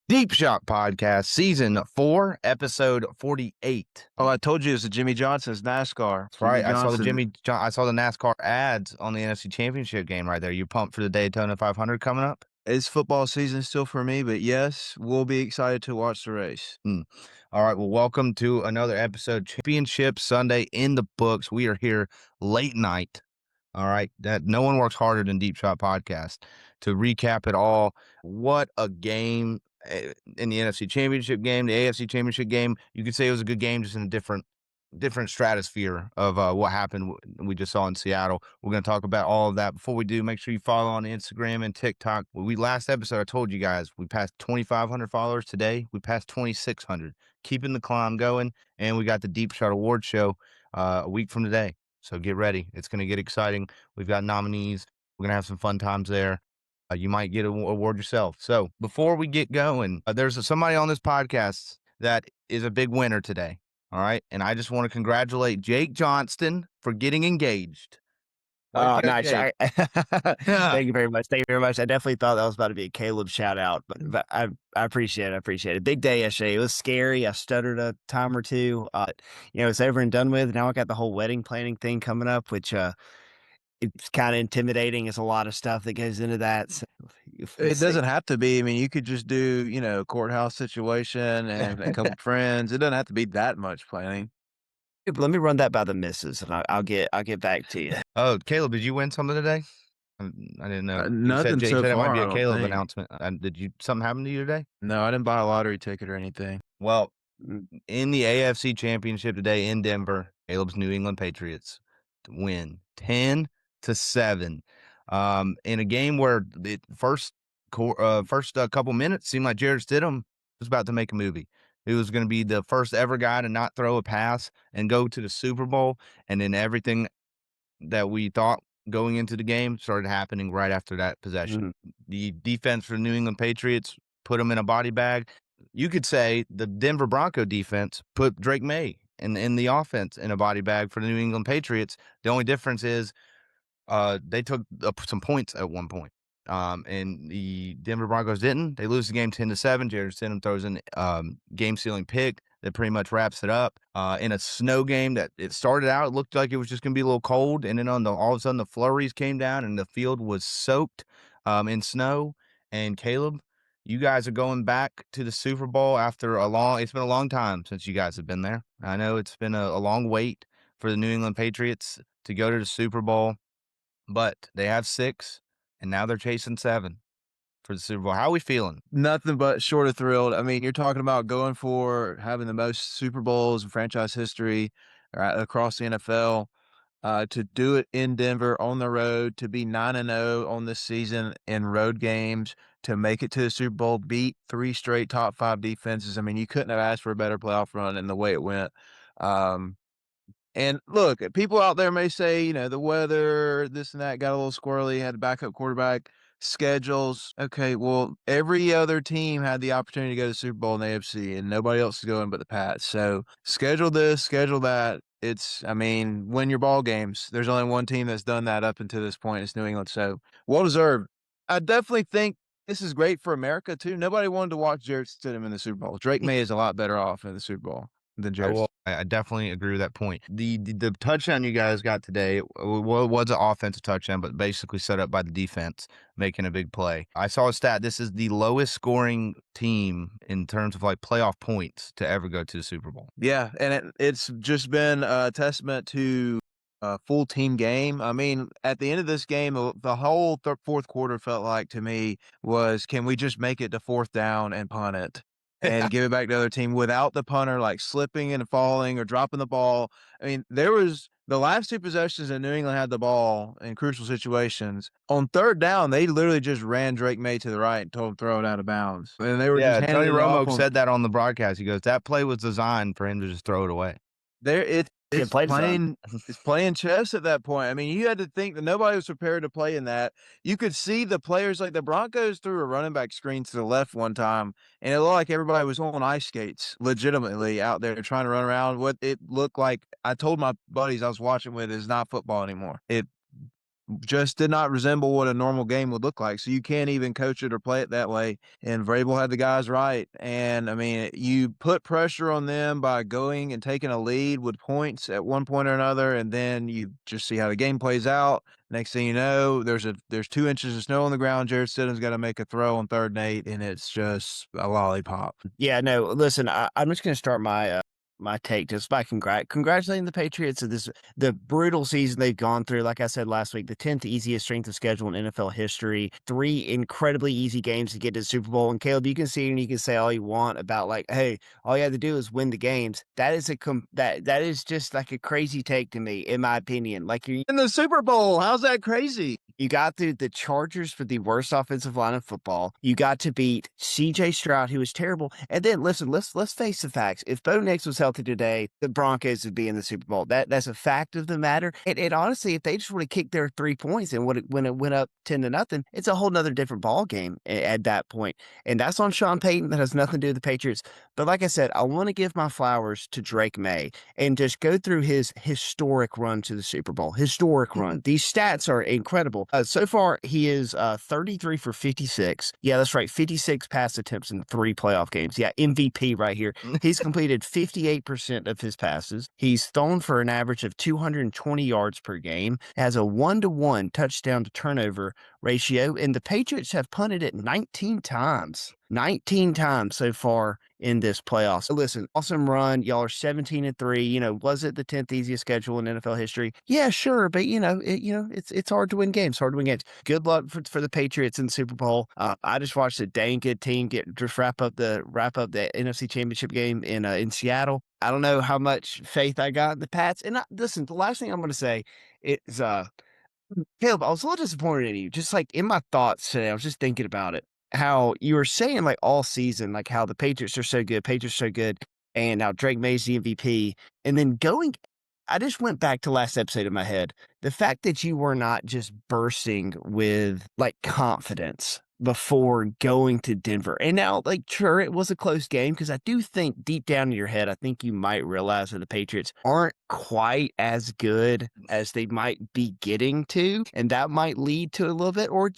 Deep Shot Podcast, Season 4, Episode 48. Oh, I told you it's a Jimmy Johnson's NASCAR. That's right. Jimmy I saw the NASCAR ads on the NFC Championship game right there. You pumped for the Daytona 500 coming up? It's football season still for me, but yes, we'll be excited to watch the race. All right. Well, welcome to another episode. Championship Sunday in the books. We are here late night. All right. That no one works harder than Deep Shot Podcast to recap it all. What a game in the NFC Championship game, the AFC Championship game. You could say it was a good game, just in a different stratosphere of what happened we just saw in Seattle. We're going to talk about all of that. Before we do, make sure you follow on Instagram and TikTok. Last episode, I told you guys, we passed 2,500 followers today. We passed 2,600, keeping the climb going. And we got the Deep Shot Award Show a week from today. So get ready. It's going to get exciting. We've got nominees. We're going to have some fun times there. You might get an award yourself. So before we get going, there's somebody on this podcast that is a big winner today. All right. And I just want to congratulate Jake Johnston for getting engaged. Oh, nice. Thank you very much. Thank you very much. I definitely thought that was about to be a Caleb shout out, but I appreciate it. I appreciate it. Big day yesterday. It was scary. I stuttered a time or two. It's over and done with. Now I got the whole wedding planning thing coming up, which it's kind of intimidating. It's a lot of stuff that goes into that. So it doesn't have to be. I mean, you could just do, courthouse situation and a couple friends. It doesn't have to be that much planning. Let me run that by the missus, and I'll get back to you. Oh, Caleb, did you win something today? I didn't know. Nothing so far. It might be a Caleb announcement. Something happen to you today? No, I didn't buy a lottery ticket or anything. Well, in the AFC Championship today in Denver, Caleb's New England Patriots win 10-7. In a game where the first couple minutes seemed like Jarrett Stidham was about to make a movie. He was going to be the first ever guy to not throw a pass and go to the Super Bowl. And then everything that we thought going into the game started happening right after that possession. The defense for the New England Patriots put them in a body bag. You could say the Denver Bronco defense put Drake May in the offense in a body bag for the New England Patriots. The only difference is they took some points at one point. And the Denver Broncos didn't. They lose the game 10-7. Jarrett Stidham throws in game-sealing pick that pretty much wraps it up. In a snow game that it started out, it looked like it was just going to be a little cold, and then all of a sudden the flurries came down and the field was soaked in snow. And Caleb, you guys are going back to the Super Bowl after it's been a long time since you guys have been there. I know it's been a long wait for the New England Patriots to go to the Super Bowl, but they have 6. And now they're chasing 7 for the Super Bowl. How are we feeling? Nothing but short of thrilled. I mean, you're talking about going for having the most Super Bowls in franchise history across the NFL. To do it in Denver on the road, to be 9-0 on this season in road games, to make it to the Super Bowl, beat 3 straight top 5 defenses. I mean, you couldn't have asked for a better playoff run in the way it went. And look, people out there may say, the weather, this and that got a little squirrely, had a backup quarterback, schedules. Okay, well, every other team had the opportunity to go to the Super Bowl in the AFC, and nobody else is going but the Pats. So schedule this, schedule that. Win your ball games. There's only one team that's done that up until this point. It's New England. So well deserved. I definitely think this is great for America, too. Nobody wanted to watch Jarrett Stidham in the Super Bowl. Drake May is a lot better off in the Super Bowl than Jarrett. I definitely agree with that point. The touchdown you guys got today was an offensive touchdown, but basically set up by the defense making a big play. I saw a stat. This is the lowest scoring team in terms of playoff points to ever go to the Super Bowl. Yeah, and it's just been a testament to a full team game. I mean, at the end of this game, the whole fourth quarter felt like to me was, can we just make it to 4th down and punt it? And give it back to the other team without the punter slipping and falling or dropping the ball. I mean, there was the last 2 possessions that New England had the ball in crucial situations. On 3rd down, they literally just ran Drake May to the right and told him to throw it out of bounds. And they were just Tony Romo said that on the broadcast. He goes, that play was designed for him to just throw it away. It's playing chess at that point. I mean, you had to think that nobody was prepared to play in that. You could see the players, the Broncos threw a running back screen to the left one time, and it looked like everybody was on ice skates, legitimately out there trying to run around. What it looked like, I told my buddies I was watching with, is not football anymore. It just did not resemble what a normal game would look like. So you can't even coach it or play it that way. And Vrabel had the guys right. And I mean, you put pressure on them by going and taking a lead with points at one point or another, and then you just see how the game plays out. Next thing you know, there's 2 inches of snow on the ground. Jared Stidham's got to make a throw on 3rd and 8, and it's just a lollipop. Yeah, no, listen, I'm just going to start my take just by congratulating the Patriots of the brutal season they've gone through. Like I said last week, the 10th easiest strength of schedule in NFL history, 3 incredibly easy games to get to the Super Bowl. And Caleb, you can see and you can say all you want about like, hey, all you have to do is win the games. That is that is just like a crazy take to me, in my opinion. Like you in the Super Bowl, how's that crazy? You got through the Chargers for the worst offensive line in football. You got to beat C.J. Stroud, who was terrible. And then listen, let's face the facts. If Bo Nix was healthy today, the Broncos would be in the Super Bowl. That's a fact of the matter. And honestly, if they just would have kicked their 3 points and when it went up 10-0, it's a whole nother different ball game at that point. And that's on Sean Payton. That has nothing to do with the Patriots. But like I said, I want to give my flowers to Drake May and just go through his historic run to the Super Bowl. Historic run. These stats are incredible. So far, he is 33 for 56. Yeah, that's right. 56 pass attempts in 3 playoff games. Yeah, MVP right here. He's completed 58% of his passes. He's thrown for an average of 220 yards per game. Has a 1-to-1 touchdown to turnover ratio. And the Patriots have punted it 19 times. 19 times so far in this playoffs. So listen, awesome run. Y'all are 17-3. You know, was it the 10th easiest schedule in NFL history? Yeah, sure. But it's hard to win games. Hard to win games. Good luck for the Patriots in the Super Bowl. I just watched a dang good team wrap up the NFC Championship game in Seattle. I don't know how much faith I got in the Pats. And listen, the last thing I'm going to say is, Caleb, I was a little disappointed in you. Just like in my thoughts today, I was just thinking about it. How you were saying like all season, like how the Patriots are so good, and now Drake May's the MVP. And then I just went back to last episode in my head. The fact that you were not just bursting with like confidence before going to Denver. And now, like, sure, it was a close game because I do think deep down in your head, I think you might realize that the Patriots aren't quite as good as they might be getting to. And that might lead to a little bit, or,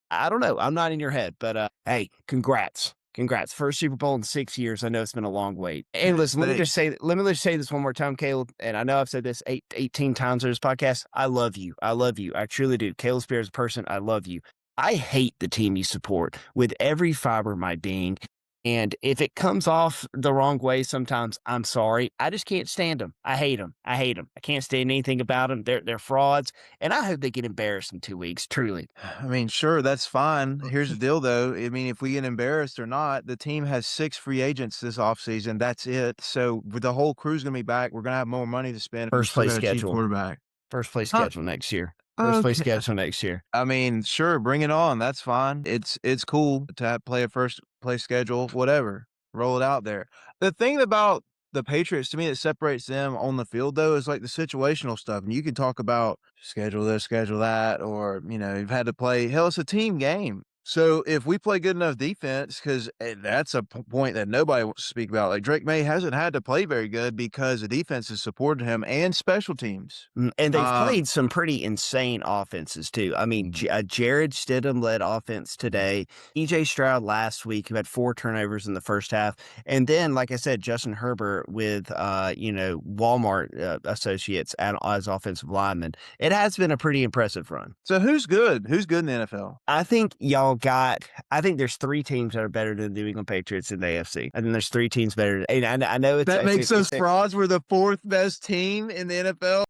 I don't know. I'm not in your head, but hey, congrats. Congrats. First Super Bowl in 6 years. I know it's been a long wait. And listen, let me just say this one more time, Caleb. And I know I've said this 18 times on this podcast. I love you. I love you. I truly do. Caleb Spear is a person. I love you. I hate the team you support with every fiber of my being. And if it comes off the wrong way sometimes, I'm sorry. I just can't stand them. I hate them. I can't stand anything about them. They're frauds. And I hope they get embarrassed in 2 weeks, truly. I mean, sure, that's fine. Here's the deal, though. I mean, if we get embarrassed or not, the team has 6 free agents this offseason. That's it. So the whole crew's going to be back. We're going to have more money to spend. First place schedule. Quarterback. First place schedule next year. First place schedule next year. I mean, sure, bring it on. That's fine. It's cool to play a first place schedule, whatever. Roll it out there. The thing about the Patriots, to me, that separates them on the field, though, is like the situational stuff. And you can talk about schedule this, schedule that, or, you've had to play. Hell, it's a team game. So if we play good enough defense, because that's a point that nobody wants to speak about. Like Drake May hasn't had to play very good because the defense has supported him and special teams. And they've played some pretty insane offenses too. I mean, Jared Stidham led offense today. E.J. Stroud last week, who had 4 turnovers in the first half. And then, like I said, Justin Herbert with, Walmart associates as offensive lineman. It has been a pretty impressive run. So who's good? Who's good in the NFL? I think I think there's 3 teams that are better than the New England Patriots in the AFC. And then there's 3 teams better. And I know that makes us frauds. We're the 4th best team in the NFL.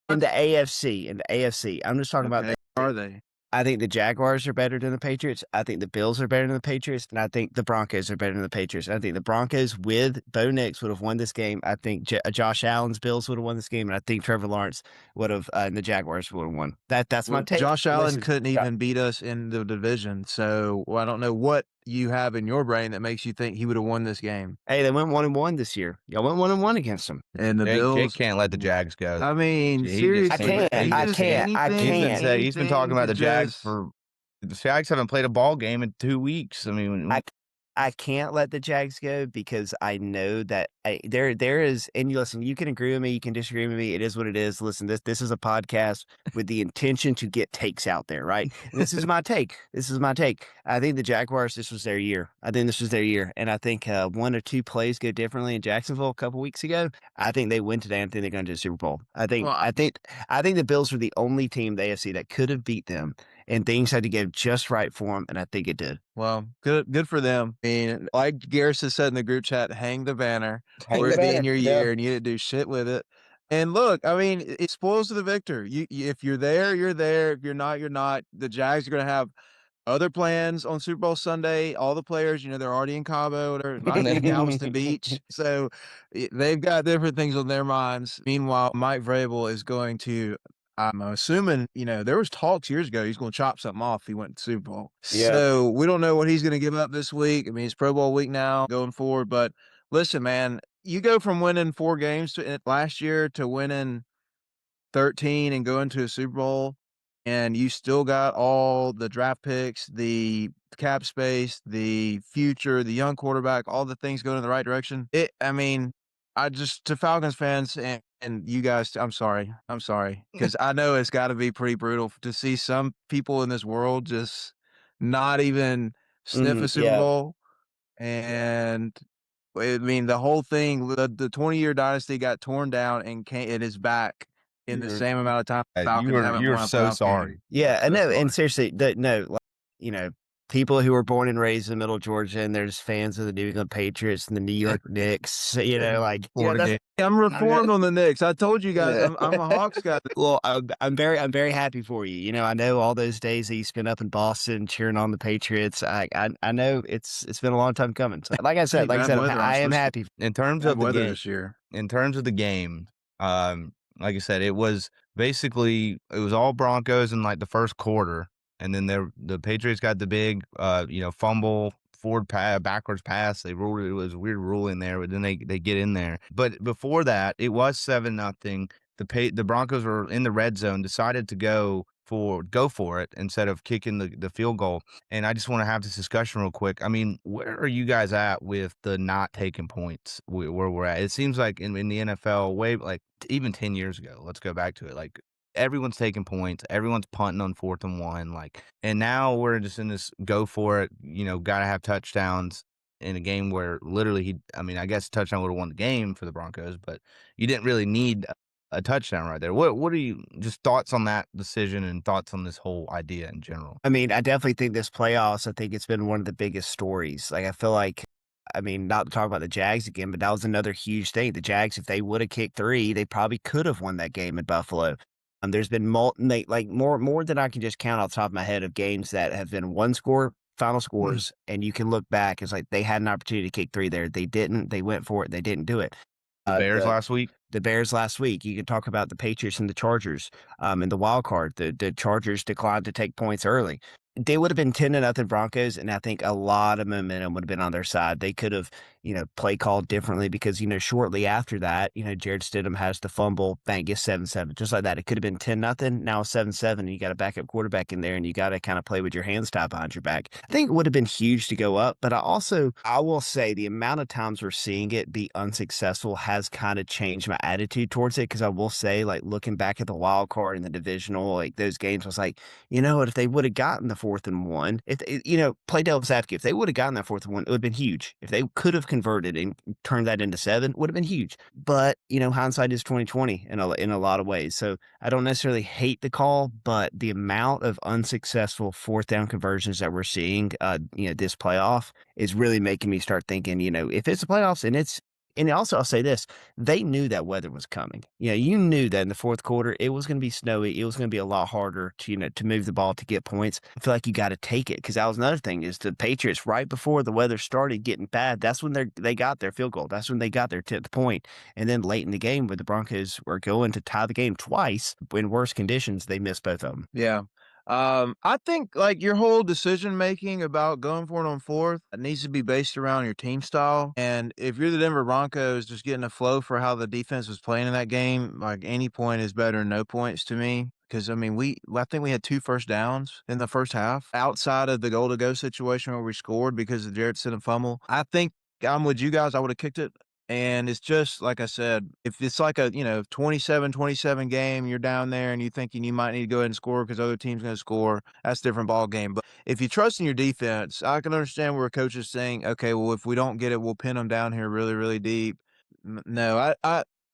In the AFC. I'm just talking about. Are they? I think the Jaguars are better than the Patriots. I think the Bills are better than the Patriots. And I think the Broncos are better than the Patriots. I think the Broncos with Bo Nix would have won this game. I think Josh Allen's Bills would have won this game. And I think Trevor Lawrence would have, and the Jaguars would have won. That's my take. Josh Allen couldn't even beat us in the division. So I don't know what you have in your brain that makes you think he would have won this game. Hey, they went 1-1 this year. Y'all went 1-1 against them. And the Bills. Jake can't let the Jags go. I mean, seriously. I can't. He's been talking about the Jags for the Jags haven't played a ball game in 2 weeks. I mean, I can't let the Jags go because I know that there is, and you listen, you can agree with me, you can disagree with me. It is what it is. Listen, this is a podcast with the intention to get takes out there, right? And this is my take. This is my take. I think the Jaguars, this was their year. I think this was their year. And I think one or two plays go differently in Jacksonville a couple weeks ago. I think they win today. I think they're going to the Super Bowl. I think the Bills were the only team in the AFC that could have beat them, and things had to go just right for them, and I think it did. Well, good for them. I mean, like Garrison said in the group chat, hang the banner. Hang We're the banner, being your yeah. year, and you didn't do shit with it. And look, I mean, it spoils to the victor. You if you're there, you're there. If you're not, you're not. The Jags are going to have other plans on Super Bowl Sunday. All the players, they're already in Cabo. They're might be in Galveston Beach. So they've got different things on their minds. Meanwhile, Mike Vrabel is going to, I'm assuming, there was talks years ago he's going to chop something off if he went to Super Bowl. Yeah. So we don't know what he's going to give up this week. I mean, it's Pro Bowl week now going forward. But listen, man, you go from winning 4 games last year to winning 13 and going to a Super Bowl, and you still got all the draft picks, the cap space, the future, the young quarterback, all the things going in the right direction. To Falcons fans and you guys, I'm sorry, because I know it's got to be pretty brutal to see some people in this world just not even sniff a Super Bowl. And I mean, the whole thing, the 20-year dynasty got torn down and it is back in the same amount of time. Falcons haven't You're won a so playoff sorry. game. Yeah, I So know. sorry. And seriously, people who were born and raised in Middle Georgia and they're just fans of the New England Patriots and the New York Knicks, I'm reformed on the Knicks. I told you guys, I'm a Hawks guy. Well, I'm very happy for you. I know all those days that you spent up in Boston cheering on the Patriots. I know it's been a long time coming. So, like I said, I am happy. In terms of the weather game this year. In terms of the game, like I said, it was all Broncos in like the first quarter, and then the Patriots got the big fumble, forward pass, backwards pass. They ruled it. It was a weird rule in there, but then they get in there. But before that, it was 7-0. The Broncos were in the red zone, decided to go for it instead of kicking the field goal. And I just want to have this discussion real quick. I mean, where are you guys at with the not taking points where we're at? It seems like in the NFL, way like even 10 years ago, let's go back to it. Like everyone's taking points, everyone's punting on 4th and 1. And now we're just in this go for it, got to have touchdowns in a game where literally I guess a touchdown would have won the game for the Broncos, but you didn't really need a touchdown right there. What are you just thoughts on that decision and thoughts on this whole idea in general? I mean, I definitely think this playoffs, I think it's been one of the biggest stories. Like, I feel like, not to talk about the Jags again, but that was another huge thing. The Jags, if they would have kicked 3, they probably could have won that game in Buffalo. There's been more than I can just count off the top of my head of games that have been one score, final scores, and you can look back. It's like they had an opportunity to kick 3 there. They didn't. They went for it. They didn't do it. The Bears last week. The Bears last week. You can talk about the Patriots and the Chargers. In the wild card, the Chargers declined to take points early. They would have been 10-0 Broncos, and I think a lot of momentum would have been on their side. They could have, play called differently because, shortly after that, Jared Stidham has the fumble, bang, gets 7-7, just like that. It could have been 10-0, now 7-7, and you got a backup quarterback in there, and you got to kind of play with your hands tied behind your back. I think it would have been huge to go up, but I will say the amount of times we're seeing it be unsuccessful has kind of changed my attitude towards it, because I will say, looking back at the wild card and the divisional, those games, I was like, if they would have gotten the 4th and 1, play devil's advocate, if they would have gotten that 4th and 1, it would have been huge. If they could have converted and turned that into 7, it would have been huge. But, hindsight is 20/20 in a lot of ways. So I don't necessarily hate the call, but the amount of unsuccessful 4th down conversions that we're seeing, this playoff is really making me start thinking, if it's the playoffs and also I'll say this, they knew that weather was coming. You knew that in the 4th quarter, it was going to be snowy. It was going to be a lot harder to move the ball to get points. I feel like you got to take it, because that was another thing is the Patriots, right before the weather started getting bad, that's when they got their field goal. That's when they got their 10th point. And then late in the game where the Broncos were going to tie the game twice in worse conditions, they missed both of them. Yeah. I think like your whole decision making about going for it on fourth needs to be based around your team style. And if you're the Denver Broncos, just getting a flow for how the defense was playing in that game, like any point is better than no points to me. Because I mean, I think we had 2 first downs in the first half outside of the goal to go situation where we scored because of Jarrett Stidham fumble. I think I'm with you guys. I would have kicked it. And it's just like I said, if it's like a 27-27 game, you're down there and you're thinking you might need to go ahead and score because other team's going to score. That's a different ball game. But if you trust in your defense, I can understand where a coach is saying, okay, well, if we don't get it, we'll pin them down here really, really deep. No,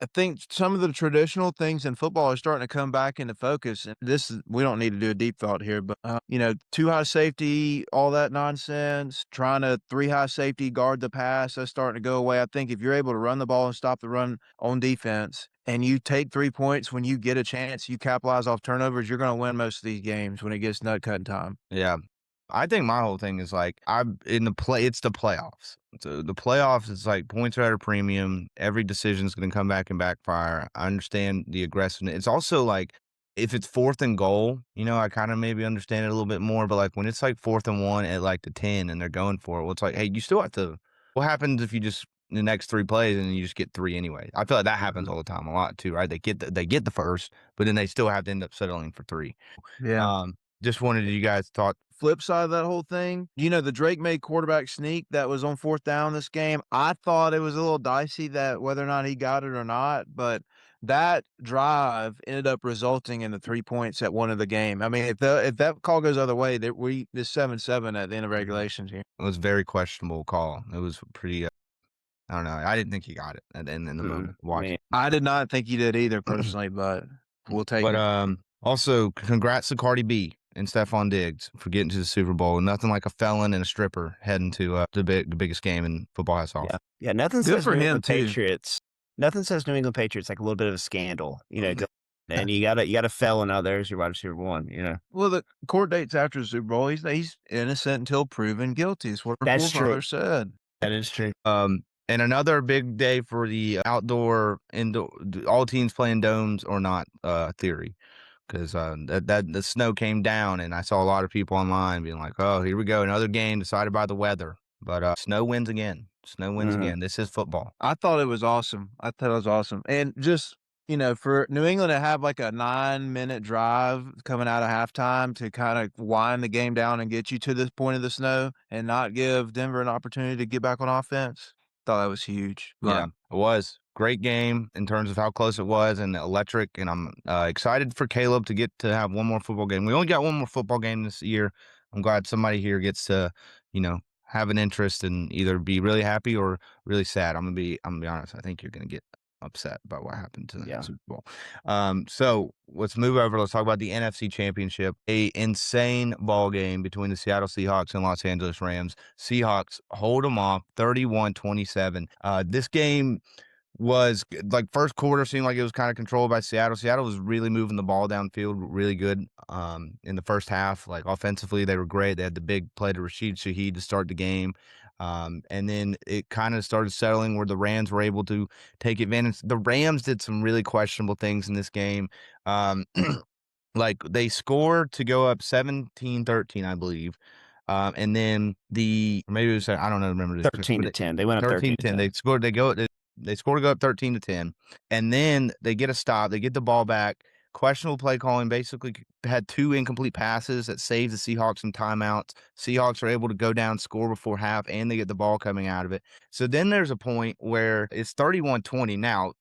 I think some of the traditional things in football are starting to come back into focus. And we don't need to do a deep thought here, but, too high safety, all that nonsense, trying to 3 high safety guard the pass, that's starting to go away. I think if you're able to run the ball and stop the run on defense and you take 3 points when you get a chance, you capitalize off turnovers, you're going to win most of these games when it gets nut cutting time. Yeah. I think my whole thing is like it's the playoffs. So the playoffs is like points are at a premium. Every decision is going to come back and backfire. I understand the aggressiveness. It's also like if it's 4th and goal, I kind of maybe understand it a little bit more. But like when it's like 4th and 1 at like the 10 and they're going for it, well, it's like, hey, you still have to. What happens if you just the next 3 plays and you just get 3 anyway? I feel like that happens all the time a lot too, right? They get the first, but then they still have to end up settling for 3. Yeah. Just wanted you guys thought. Flip side of that whole thing, the Drake made quarterback sneak that was on 4th down this game. I thought it was a little dicey that whether or not he got it or not, but that drive ended up resulting in the 3 points at one of the game. I mean, if that call goes other way, that this 7-7 at the end of regulations here. It was a very questionable call. It was pretty. I don't know. I didn't think he got it in the moment. Watching. I did not think he did either personally, but we'll take it. But also, congrats to Cardi B and Stephon Diggs for getting to the Super Bowl. Nothing like a felon and a stripper heading to the biggest game in football hats off. Yeah. Nothing Good says for New him, England too. Patriots. Nothing says New England Patriots like a little bit of a scandal. And you got a felon out there as your wide receiver 1. Well, the court date's after the Super Bowl. He's innocent until proven guilty. Is what our That's true. forefathers said. That is true. And another big day for the outdoor, indoor, all teams playing domes or not theory. Because that the snow came down, and I saw a lot of people online being like, "Oh, here we go, another game decided by the weather." But snow wins again. Snow wins again. This is football. I thought it was awesome. And just for New England to have like a 9-minute drive coming out of halftime to kind of wind the game down and get you to this point of the snow, and not give Denver an opportunity to get back on offense. Thought that was huge. Yeah, it was. Great game in terms of how close it was and electric, and I'm excited for Caleb to get to have one more football game. We only got one more football game this year. I'm glad somebody here gets to, have an interest and either be really happy or really sad. I'm gonna be honest. I think you're gonna get upset about what happened to the Super Bowl. So let's move over. Let's talk about the NFC Championship. A insane ball game between the Seattle Seahawks and Los Angeles Rams. Seahawks hold them off 31-27. This game was like first quarter seemed like it was kind of controlled by Seattle. Seattle was really moving the ball downfield really good in the first half. Like offensively, they were great. They had the big play to Rashid Shaheed to start the game. And then it kind of started settling where the Rams were able to take advantage. The Rams did some really questionable things in this game. Like they scored to go up 17-13, I believe. And then maybe it was, I don't know, remember this. 13-10. They went up 13-10. They scored to go up 13-10, and then they get a stop. They get the ball back. Questionable play calling. Basically, had 2 incomplete passes that saved the Seahawks some timeouts. Seahawks are able to go down, score before half, and they get the ball coming out of it. So then there's a point where it's 31-20. Now,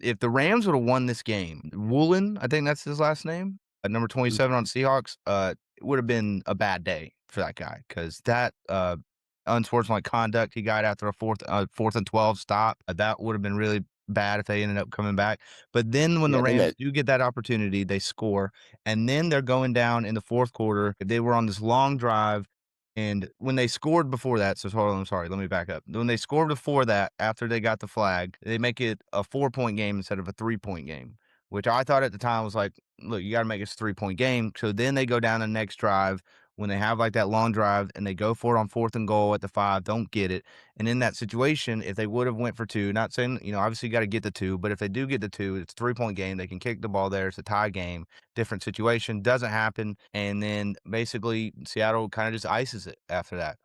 if the Rams would have won this game, Woolen, I think that's his last name, number 27 on Seahawks, it would have been a bad day for that guy because that unsportsmanlike conduct he got after a 4th and 12 stop. That would have been really bad if they ended up coming back. But then when the Rams do get that opportunity, they score, and then they're going down in the fourth quarter. They were on this long drive, and when they scored before that, so hold on, I'm sorry, let me back up. When they scored before that, after they got the flag, they make it a 4-point game instead of a 3-point game, which I thought at the time was like, look, you got to make it a 3-point game. So then they go down the next drive when they have like that long drive and they go for it on 4th and goal at the 5, don't get it. And in that situation, if they would have went for 2, not saying, obviously you got to get the 2, but if they do get the 2, it's a 3-point game. They can kick the ball there. It's a tie game, different situation. Doesn't happen. And then basically Seattle kind of just ices it after that.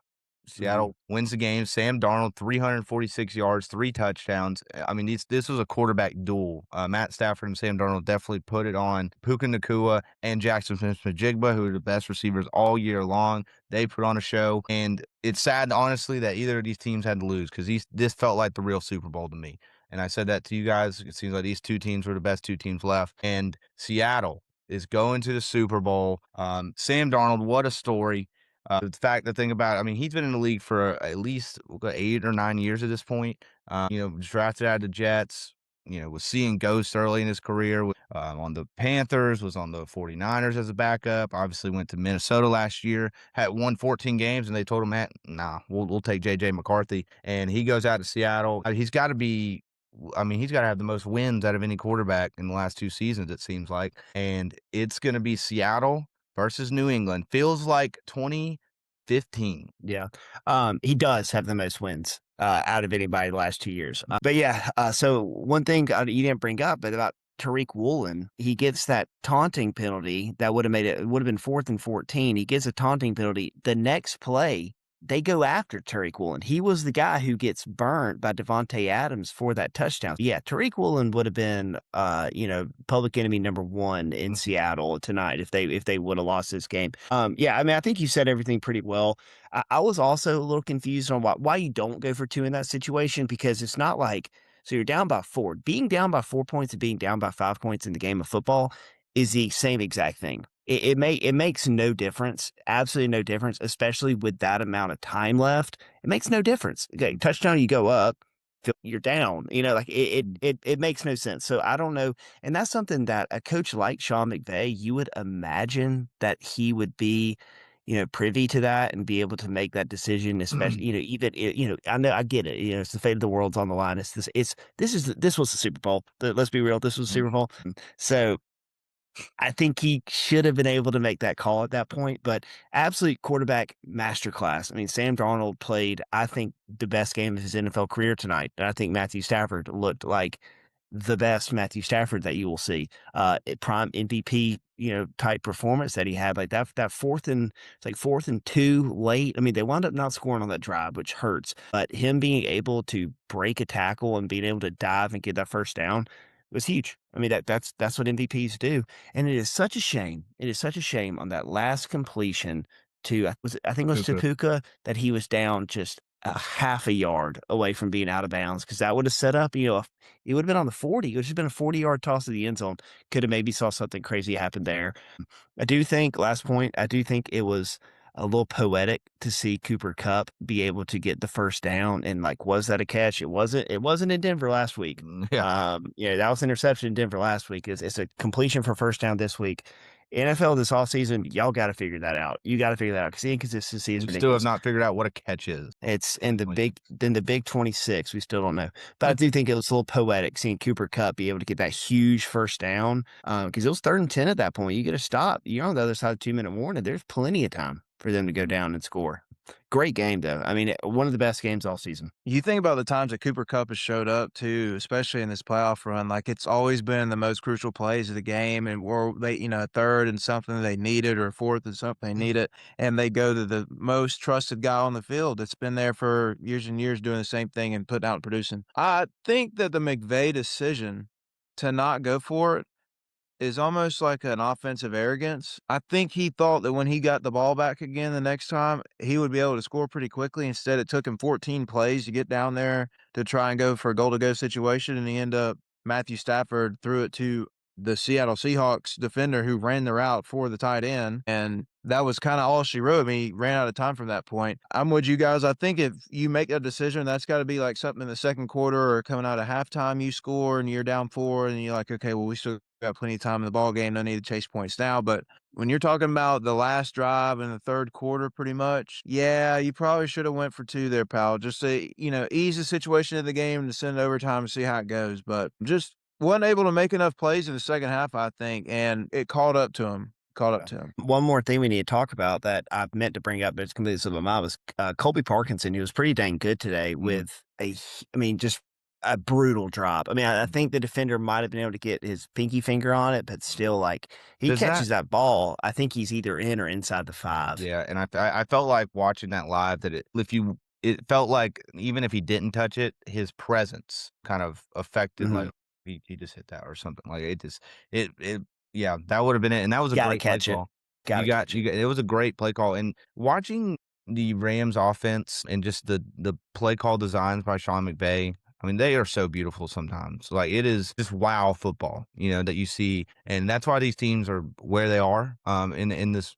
Seattle wins the game. Sam Darnold, 346 yards, 3 touchdowns. I mean, this was a quarterback duel. Matt Stafford and Sam Darnold definitely put it on. Puka Nacua and Jackson Smith-Njigba, who are the best receivers all year long, they put on a show. And it's sad, honestly, that either of these teams had to lose because this felt like the real Super Bowl to me. And I said that to you guys. It seems like these 2 teams were the best 2 teams left. And Seattle is going to the Super Bowl. Sam Darnold, what a story. The thing about it, I mean, he's been in the league for at least 8 or 9 years at this point. Drafted out of the Jets, was seeing ghosts early in his career. On the Panthers, was on the 49ers as a backup. Obviously went to Minnesota last year, had won 14 games, and they told him, "Man, nah, we'll take J.J. McCarthy." And he goes out to Seattle. He's got to have the most wins out of any quarterback in the last 2 seasons, it seems like. And it's going to be Seattle versus New England. Feels like 2015. Yeah. He does have the most wins out of anybody the last 2 years. But yeah, so one thing you didn't bring up, but about Tariq Woolen, he gets that taunting penalty that would have been 4th and 14. He gets a taunting penalty. The next play, they go after Tariq Woolen. He was the guy who gets burnt by Devontae Adams for that touchdown. Yeah, Tariq Woolen would have been, public enemy number 1 in Seattle tonight if they would have lost this game. Yeah, I mean, I think you said everything pretty well. I was also a little confused on why you don't go for 2 in that situation, because it's not like, so you're down by 4. Being down by 4 points and being down by 5 points in the game of football is the same exact thing. It makes no difference, absolutely no difference, especially with that amount of time left. It makes no difference. Okay, touchdown, you go up, you're down. It makes no sense. So I don't know, and that's something that a coach like Sean McVay, you would imagine that he would be, privy to that and be able to make that decision. Especially, I know, I get it. It's the fate of the world's on the line. This was the Super Bowl. Let's be real. This was the Super Bowl. So I think he should have been able to make that call at that point, but absolute quarterback masterclass. I mean, Sam Darnold played, I think, the best game of his NFL career tonight. And I think Matthew Stafford looked like the best Matthew Stafford that you will see. Prime MVP, type performance that he had, like that 4th and 2 late. I mean, they wound up not scoring on that drive, which hurts, but him being able to break a tackle and being able to dive and get that first down was huge. I mean, that's what MVPs do. And it is such a shame. It is such a shame on that last completion to, I think it was to Puka, that he was down just a half a yard away from being out of bounds, because that would have set up, it would have been on the 40. It would have been a 40-yard toss to the end zone. Could have maybe saw something crazy happen there. I do think it was a little poetic to see Cooper Kupp be able to get the first down, and was that a catch? It wasn't in Denver last week. Yeah. That was interception in Denver last week. It's a completion for first down this week. NFL this offseason, y'all got to figure that out. You got to figure that out, because the inconsistency is ridiculous. Still have not figured out what a catch is. It's in the big 26. We still don't know. But I do think it was a little poetic seeing Cooper Kupp be able to get that huge first down, because it was 3rd and 10 at that point. You get a stop. You're on the other side of 2-minute warning. There's plenty of time for them to go down and score. Great game, though. I mean, one of the best games all season. You think about the times that Cooper Kupp has showed up, too, especially in this playoff run. It's always been the most crucial plays of the game, and where they, a 3rd and something they needed, or 4th and something they needed, and they go to the most trusted guy on the field that's been there for years and years doing the same thing and putting out and producing. I think that the McVay decision to not go for it is almost like an offensive arrogance. I think he thought that when he got the ball back again the next time, he would be able to score pretty quickly. Instead, it took him 14 plays to get down there to try and go for a goal-to-go situation, and he ended up, Matthew Stafford threw it to the Seattle Seahawks defender who ran the route for the tight end, and that was kind of all she wrote. I mean, he ran out of time from that point. I'm with you guys. I think if you make a decision, that's got to be like something in the second quarter or coming out of halftime, you score and you're down 4, and you're like, okay, well, we still got plenty of time in the ball game. No need to chase points now. But when you're talking about the last drive in the 3rd quarter, pretty much, yeah, you probably should have went for 2 there, pal. Just to, ease the situation of the game to send overtime and see how it goes. But just wasn't able to make enough plays in the second half, I think, and it caught up to him. caught up to him. One more thing we need to talk about that I meant to bring up, but it's completely slipped my mind, was Colby Parkinson. He was pretty dang good today with just a brutal drop. I mean, I think the defender might have been able to get his pinky finger on it, but still, like, he catches that ball. I think he's either in or inside the 5. Yeah, and I felt like watching that live that it felt like even if he didn't touch it, his presence kind of affected like he just hit that or something. Like yeah, that would have been it. And that was a great play call. It was a great play call. And watching the Rams offense and just the play call designs by Sean McVay, I mean, they are so beautiful sometimes. Like, it is just wow football, that you see. And that's why these teams are where they are in this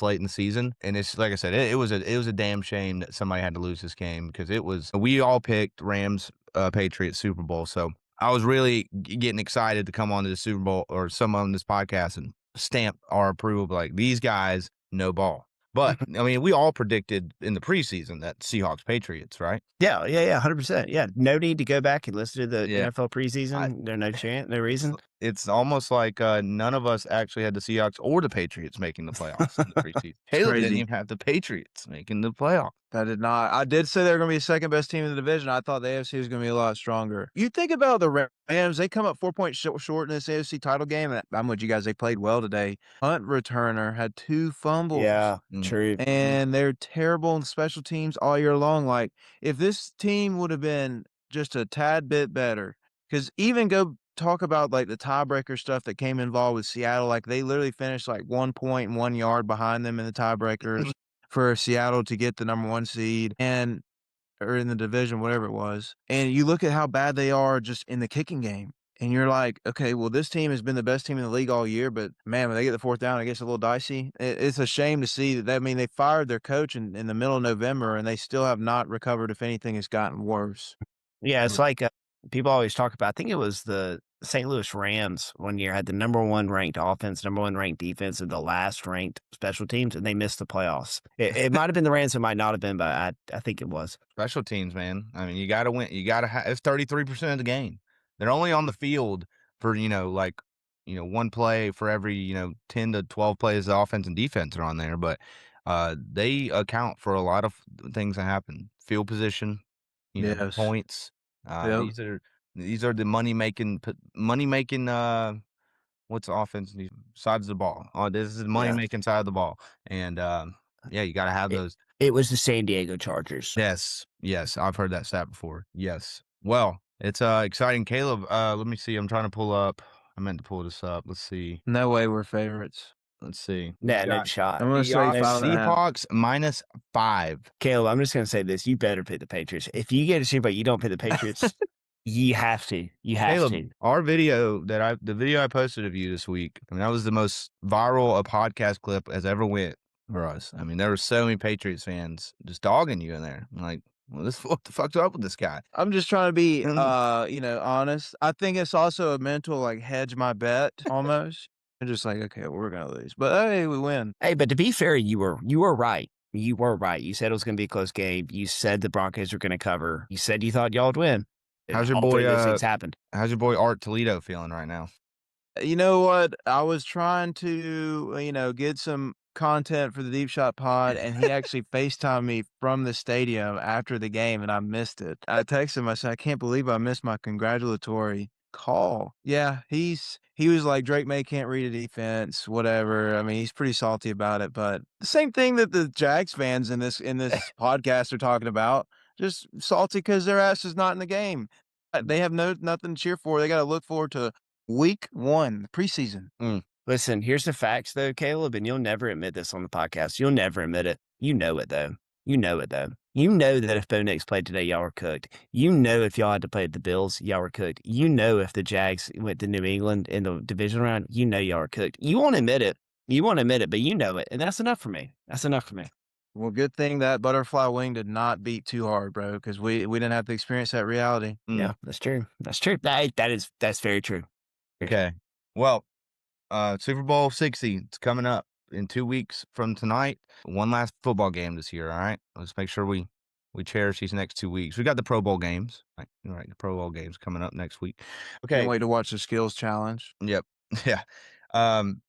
late in the season. And it's like I said, it was a damn shame that somebody had to lose this game, because we all picked Rams Patriots Super Bowl. So I was really getting excited to come on to the Super Bowl or some on this podcast and stamp our approval. Like, these guys know ball. But I mean, we all predicted in the preseason that Seahawks Patriots, right? Yeah, 100%. Yeah, no need to go back and listen to the NFL preseason. There's no chance, no reason. It's almost like none of us actually had the Seahawks or the Patriots making the playoffs in the preseason. Caleb didn't even have the Patriots making the playoffs. I did not. I did say they were going to be the second best team in the division. I thought the AFC was going to be a lot stronger. You think about the Rams, they come up 4 points short in this AFC title game. I'm with you guys. They played well today. Punt returner had 2 fumbles. Yeah, true. And they're terrible in special teams all year long. Like, if this team would have been just a tad bit better, because even go talk about like the tiebreaker stuff that came involved with Seattle, like they literally finished like 1 point and 1 yard behind them in the tiebreakers for Seattle to get the number 1 seed or in the division, whatever it was. And you look at how bad they are just in the kicking game. And you're like, okay, well, this team has been the best team in the league all year, but man, when they get the 4th down, it gets a little dicey. It's a shame to see that. I mean, they fired their coach in the middle of November, and they still have not recovered. If anything, has gotten worse. Yeah, it's like people always talk about, I think it was the St. Louis Rams one year had the number 1 ranked offense, number 1 ranked defense, and the last ranked special teams, and they missed the playoffs. It might have been the Rams, it might not have been, but I think it was. Special teams, man. I mean, you got to win. You got to have, it's 33% of the game. They're only on the field for, 1 play for every, 10 to 12 plays the offense and defense are on there. But they account for a lot of things that happen. Field position, points. These are the money making what's the offense? Sides of the ball. Oh, this is the money making side of the ball. And you got to have those. It was the San Diego Chargers. Yes. I've heard that stat before. Yes. Well, it's exciting. Caleb, let me see. I'm trying to pull up. I meant to pull this up. Let's see. No way we're favorites. Let's see. No shot. I'm going to say Seahawks -5. Caleb, I'm just going to say this. You better pick the Patriots. If you get a Super Bowl, you don't pick the Patriots. You have to. Caleb, our video the video I posted of you this week, I mean, that was the most viral a podcast clip has ever went for us. I mean, there were so many Patriots fans just dogging you in there. I'm like, well, what the fuck's up with this guy? I'm just trying to be, honest. I think it's also a mental, like, hedge my bet almost. I'm just like, okay, we're going to lose. But, hey, we win. Hey, but to be fair, you were right. You were right. You said it was going to be a close game. You said the Broncos were going to cover. You said you thought y'all would win. How's your boy? Things happened. How's your boy Art Toledo feeling right now? You know what? I was trying to, get some content for the Deep Shot Pod, and he actually FaceTimed me from the stadium after the game, and I missed it. I texted him. I said, I can't believe I missed my congratulatory call. Yeah, he was like, Drake May can't read a defense, whatever. I mean, he's pretty salty about it, but the same thing that the Jags fans in this podcast are talking about. Just salty because their ass is not in the game. They have nothing to cheer for. They got to look forward to week 1, preseason. Listen, here's the facts, though, Caleb, and you'll never admit this on the podcast. You'll never admit it. You know it, though. You know that if Bo Nix played today, y'all were cooked. You know if y'all had to play the Bills, y'all were cooked. You know if the Jags went to New England in the division round, you know y'all were cooked. You won't admit it. But you know it, and that's enough for me. Well, good thing that butterfly wing did not beat too hard, bro, because we didn't have to experience that reality. Yeah, that's true. That's very true. Okay. Well, Super Bowl 60, it's coming up in 2 weeks from tonight. One last football game this year, all right? Let's make sure we cherish these next 2 weeks. We got the Pro Bowl games. Right, the Pro Bowl games coming up next week. Okay. Can't wait to watch the skills challenge. Yep. Yeah.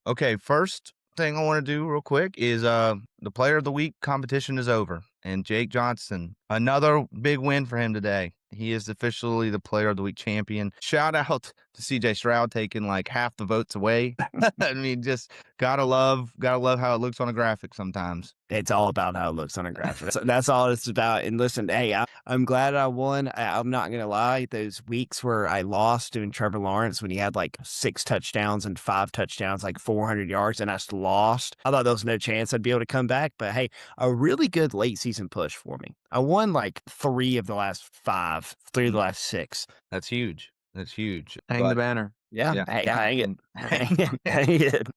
Okay, first thing I want to do real quick is the Player of the Week competition is over, and Jake Johnson, another big win for him today. He is officially the Player of the Week champion. Shout out to CJ Stroud taking like half the votes away. I mean, just gotta love how it looks on a graphic sometimes. It's all about how it looks on a graphic. That's all it's about. And listen, hey, I'm glad I won. I'm not going to lie. Those weeks where I lost to Trevor Lawrence when he had like 6 touchdowns and 5 touchdowns, like 400 yards, and I just lost. I thought there was no chance I'd be able to come back. But hey, a really good late season push for me. I won like 3 of the last 5, 3 of the last 6. That's huge. That's huge. Hang the banner. Yeah. Hey, hang it. Hang it. Hang it.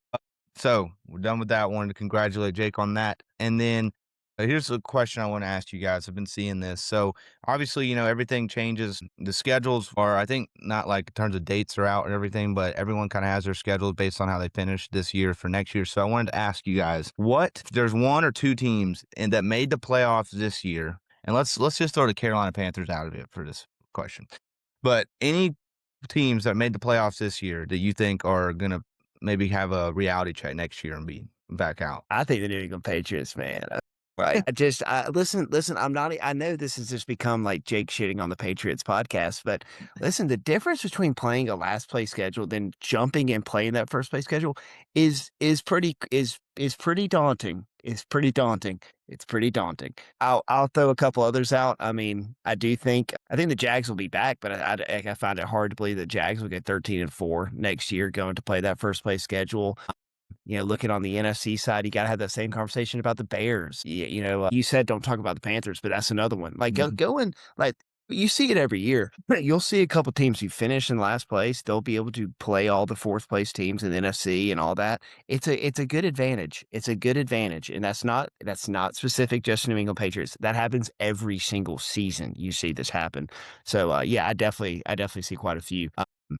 So we're done with that. Wanted to congratulate Jake on that. And then here's a question I want to ask you guys. I've been seeing this. So obviously, everything changes. The schedules are, I think, not like in terms of dates are out and everything, but everyone kind of has their schedules based on how they finish this year for next year. So I wanted to ask you guys, if there's 1 or 2 teams that made the playoffs this year, and let's just throw the Carolina Panthers out of it for this question. But any teams that made the playoffs this year that you think are going to maybe have a reality check next year and be back out? I think the New England Patriots, man. Right. Listen, I know this has just become like Jake shitting on the Patriots podcast, but listen, the difference between playing a last place schedule then jumping and playing that first place schedule is pretty daunting. It's pretty daunting. It's pretty daunting. I'll throw a couple others out. I mean, I think the Jags will be back, but I find it hard to believe that Jags will get 13-4 next year going to play that first place schedule. Looking on the NFC side, you got to have that same conversation about the Bears. You said don't talk about the Panthers, but that's another one. Like going like you see it every year. You'll see a couple teams who finish in last place. They'll be able to play all the 4th place teams in the NFC and all that. It's a good advantage. It's a good advantage, and that's not specific just to New England Patriots. That happens every single season. You see this happen. So I definitely see quite a few.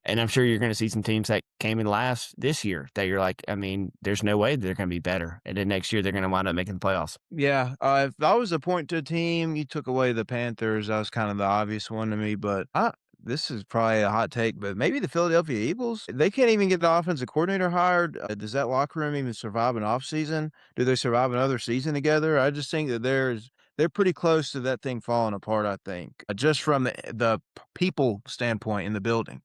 And I'm sure you're going to see some teams that came in last this year that you're like, I mean, there's no way they're going to be better. And then next year they're going to wind up making the playoffs. Yeah. If I was to point to a team, you took away the Panthers. That was kind of the obvious one to me. But this is probably a hot take, but maybe the Philadelphia Eagles. They can't even get the offensive coordinator hired. Does that locker room even survive an offseason? Do they survive another season together? I just think that they're pretty close to that thing falling apart, I think, just from the people standpoint in the building.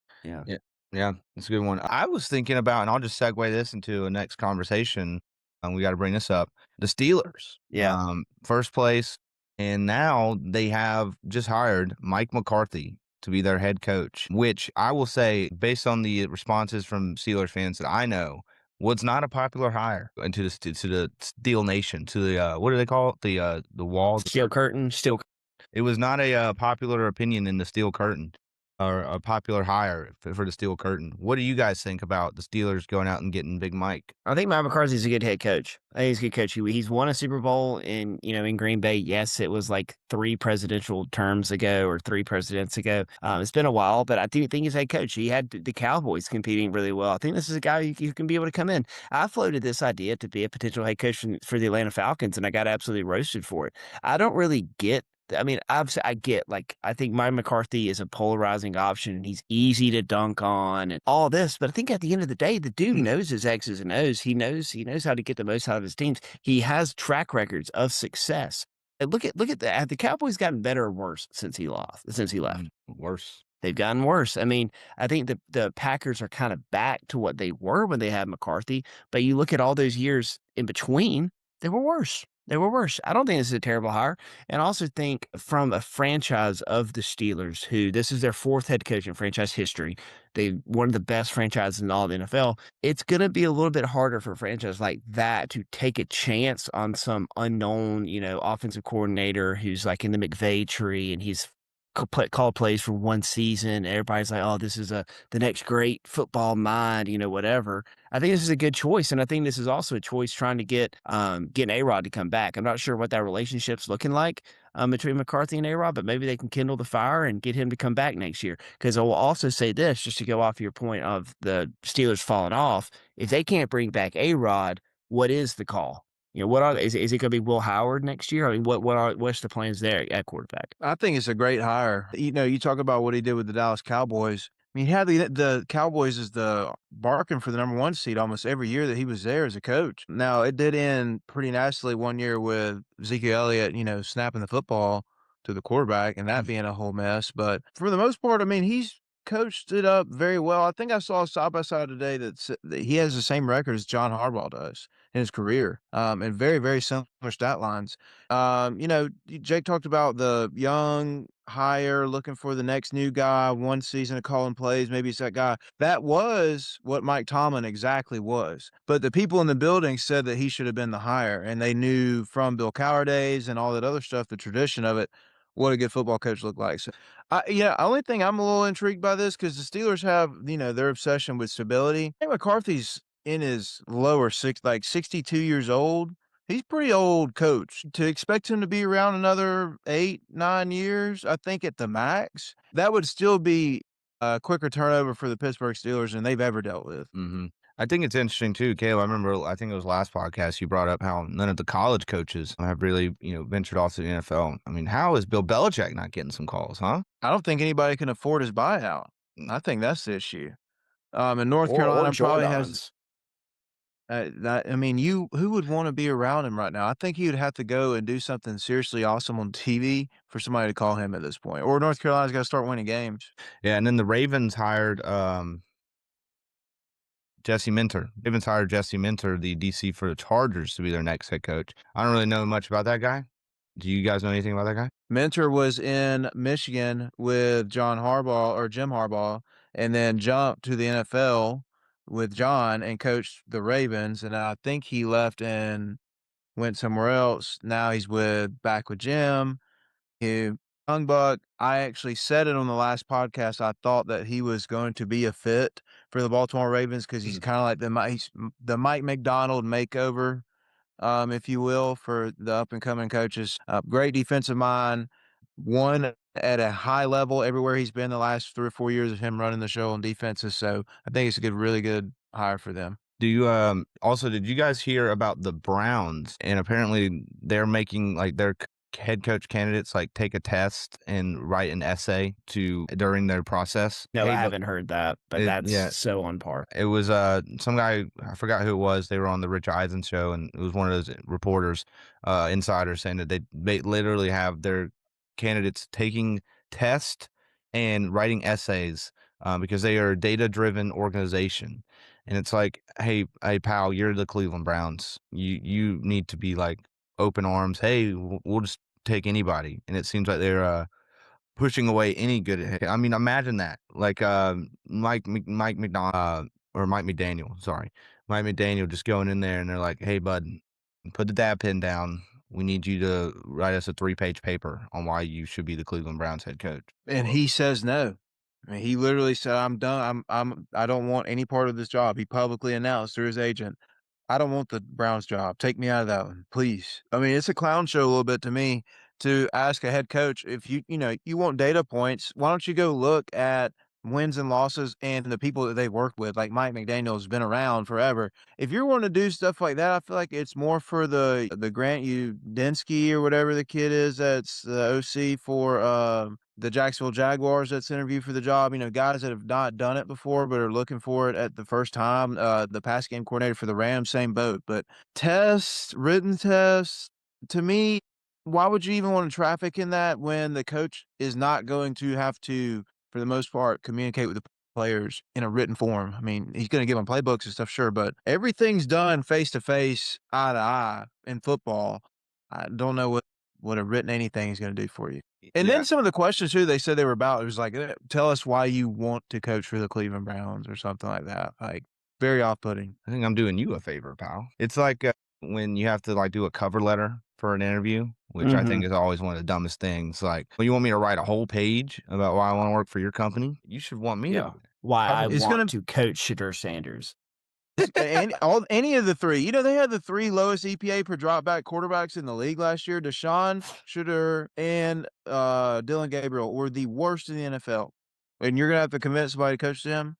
Yeah, that's a good one. I was thinking about, and I'll just segue this into a next conversation. We got to bring this up. The Steelers, first place, and now they have just hired Mike McCarthy to be their head coach, which I will say, based on the responses from Steelers fans that I know, was not a popular hire into the Steel Nation, to the what do they call it? The wall, Steel Curtain, Steel. It was not a popular opinion in the Steel Curtain, or a popular hire for the Steel Curtain. What do you guys think about the Steelers going out and getting Big Mike? I think Mike McCarthy's a good head coach. I think he's a good coach. He's won a Super Bowl in Green Bay. Yes, it was like 3 presidential terms ago or 3 presidents ago. It's been a while, but I do think he's a head coach. He had the Cowboys competing really well. I think this is a guy who can be able to come in. I floated this idea to be a potential head coach for the Atlanta Falcons, and I got absolutely roasted for it. I don't really get. I mean, I think Mike McCarthy is a polarizing option, and he's easy to dunk on and all this. But I think at the end of the day, the dude knows his X's and O's. He knows how to get the most out of his teams. He has track records of success. And look at that. Have the Cowboys gotten better or worse since he left? Worse. They've gotten worse. I mean, I think the Packers are kind of back to what they were when they had McCarthy. But you look at all those years in between, they were worse. I don't think this is a terrible hire. And I also think from a franchise of the Steelers, who this is their 4th head coach in franchise history, they one of the best franchises in all the NFL. It's going to be a little bit harder for a franchise like that to take a chance on some unknown, offensive coordinator who's like in the McVay tree and he's called plays for 1 season. Everybody's like, oh, this is the next great football mind, whatever. I think this is a good choice. And I think this is also a choice trying to get A-Rod to come back. I'm not sure what that relationship's looking like between McCarthy and A-Rod, but maybe they can kindle the fire and get him to come back next year. Because I will also say this, just to go off your point of the Steelers falling off, if they can't bring back A-Rod, what is the call? Is it going to be Will Howard next year? I mean, what's the plans there at quarterback? I think it's a great hire. You talk about what he did with the Dallas Cowboys. mean, he had the Cowboys as the barking for the number 1 seed almost every year that he was there as a coach. Now, it did end pretty nastily one year with Ezekiel Elliott, snapping the football to the quarterback and that being a whole mess. But for the most part, I mean, he's coached it up very well. I think I saw side by side today that he has the same record as John Harbaugh does in his career, and very, very similar stat lines. Jake talked about the young hire looking for the next new guy, 1 season of calling plays. Maybe it's that guy. That was what Mike Tomlin exactly was. But the people in the building said that he should have been the hire, and they knew from Bill Cowher days and all that other stuff, the tradition of it, what a good football coach looked like. So, only thing I'm a little intrigued by this because the Steelers have, their obsession with stability. Mike McCarthy's in his lower 62 years old. He's pretty old coach. To expect him to be around another 8, 9 years, I think at the max, that would still be a quicker turnover for the Pittsburgh Steelers than they've ever dealt with. Mm-hmm. I think it's interesting too, Caleb. I remember, I think it was last podcast you brought up how none of the college coaches have really, ventured off to the NFL. I mean, how is Bill Belichick not getting some calls, huh? I don't think anybody can afford his buyout. I think that's the issue. And North Or Carolina probably Jordans. has. Who would want to be around him right now? I think he would have to go and do something seriously awesome on TV for somebody to call him at this point. Or North Carolina's got to start winning games. Yeah, and then the Ravens hired Jesse Minter. Ravens hired Jesse Minter, the DC for the Chargers, to be their next head coach. I don't really know much about that guy. Do you guys know anything about that guy? Minter was in Michigan with Jim Harbaugh, and then jumped to the NFL with John and coached the Ravens. And I think he left and went somewhere else. Now he's back with Jim. Young buck. I actually said it on the last podcast. I thought that he was going to be a fit for the Baltimore Ravens because he's kind of like the Mike McDonald makeover, if you will, for the up and coming coaches. Great defensive mind, won at a high level everywhere he's been the last 3 or 4 years of him running the show on defenses. So I think it's a really good hire for them. Do you also, did you guys hear about the Browns? And apparently they're making their head coach candidates take a test and write an essay during their process. No, I haven't heard that, but that's so on par. It was some guy, I forgot who it was. They were on the Rich Eisen show, and it was one of those reporters, insiders, saying that they literally have their candidates taking tests and writing essays because they are a data-driven organization. And it's like, hey, pal, you're the Cleveland Browns. You need to be open arms. Hey, we'll just take anybody. And it seems like they're pushing away any good. I mean, imagine that. Mike McDonald or Mike McDaniel. Sorry, Mike McDaniel just going in there and they're like, "Hey, bud, put the dab pen down. We need you to write us a 3-page paper on why you should be the Cleveland Browns head coach." And he says no. I mean, he literally said, "I'm done. I don't want any part of this job." He publicly announced through his agent, "I don't want the Browns job. Take me out of that one, please." I mean, it's a clown show a little bit to me to ask a head coach if you want data points. Why don't you go look at wins and losses and the people that they work with? Like Mike McDaniel's been around forever. If you're wanting to do stuff like that, I feel like it's more for the Grant Udinski or whatever the kid is that's the OC for the Jacksonville Jaguars that's interviewed for the job. Guys that have not done it before but are looking for it at the first time. The pass game coordinator for the Rams, same boat. But written tests, to me, why would you even want to traffic in that when the coach is not going to have to, for the most part, communicate with the players in a written form? I mean, he's going to give them playbooks and stuff, sure, but everything's done face-to-face, eye-to-eye in football. I don't know what a written anything is going to do for you. And then some of the questions, too, they said they were about, it was like, tell us why you want to coach for the Cleveland Browns or something like that. Very off-putting. I think I'm doing you a favor, pal. It's like when you have to do a cover letter for an interview, which I think is always one of the dumbest things. Well, you want me to write a whole page about why I want to work for your company? You should want me to. Why I want to coach Shedeur Sanders. Any of the three. They had the 3 lowest EPA per dropback quarterbacks in the league last year. Deshaun, Shedeur, and Dylan Gabriel were the worst in the NFL. And you're going to have to convince somebody to coach them.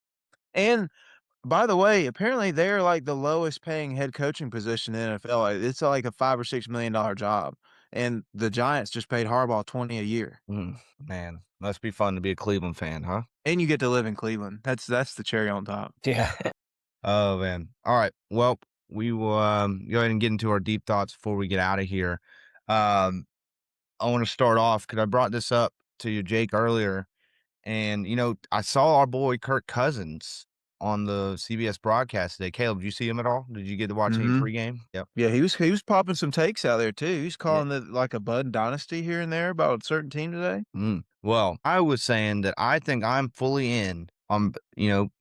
And by the way, apparently they're the lowest paying head coaching position in the NFL. It's a $5 or $6 million job. and the Giants just paid Harbaugh $20 a year. Man, must be fun to be a Cleveland fan, huh? And you get to live in Cleveland. That's the cherry on top. Yeah. Oh, man. All right. Well, we will go ahead and get into our deep thoughts before we get out of here. I want to start off because I brought this up to you, Jake, earlier. And, I saw our boy Kirk Cousins on the CBS broadcast today. Caleb, did you see him at all? Did you get to watch any pregame? Yep. Yeah, he was popping some takes out there too. He's calling it like a Bud dynasty here and there about a certain team today. Well, I was saying that I think I'm fully in on,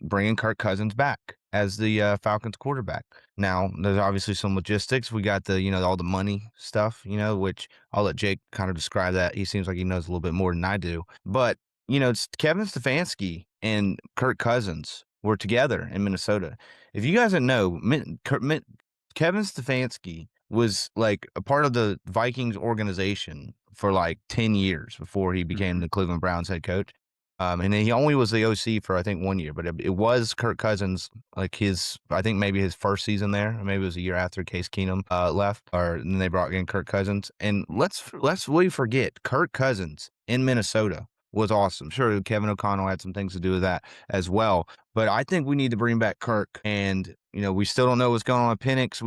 bringing Kirk Cousins back as the Falcons quarterback. Now, there's obviously some logistics. We got the, all the money stuff, which I'll let Jake kind of describe that. He seems like he knows a little bit more than I do. But, it's Kevin Stefanski and Kirk Cousins were together in Minnesota. If you guys didn't know, Kevin Stefanski was like a part of the Vikings organization for like 10 years before he became the Cleveland Browns head coach. And he only was the OC for, I think, 1 year, but it was Kirk Cousins, like I think maybe his first season there, or maybe it was a year after Case Keenum left, or then they brought in Kirk Cousins. And let's really forget, Kirk Cousins in Minnesota was awesome. Sure, Kevin O'Connell had some things to do with that as well, but I think we need to bring back Kirk. And we still don't know what's going on with Penix.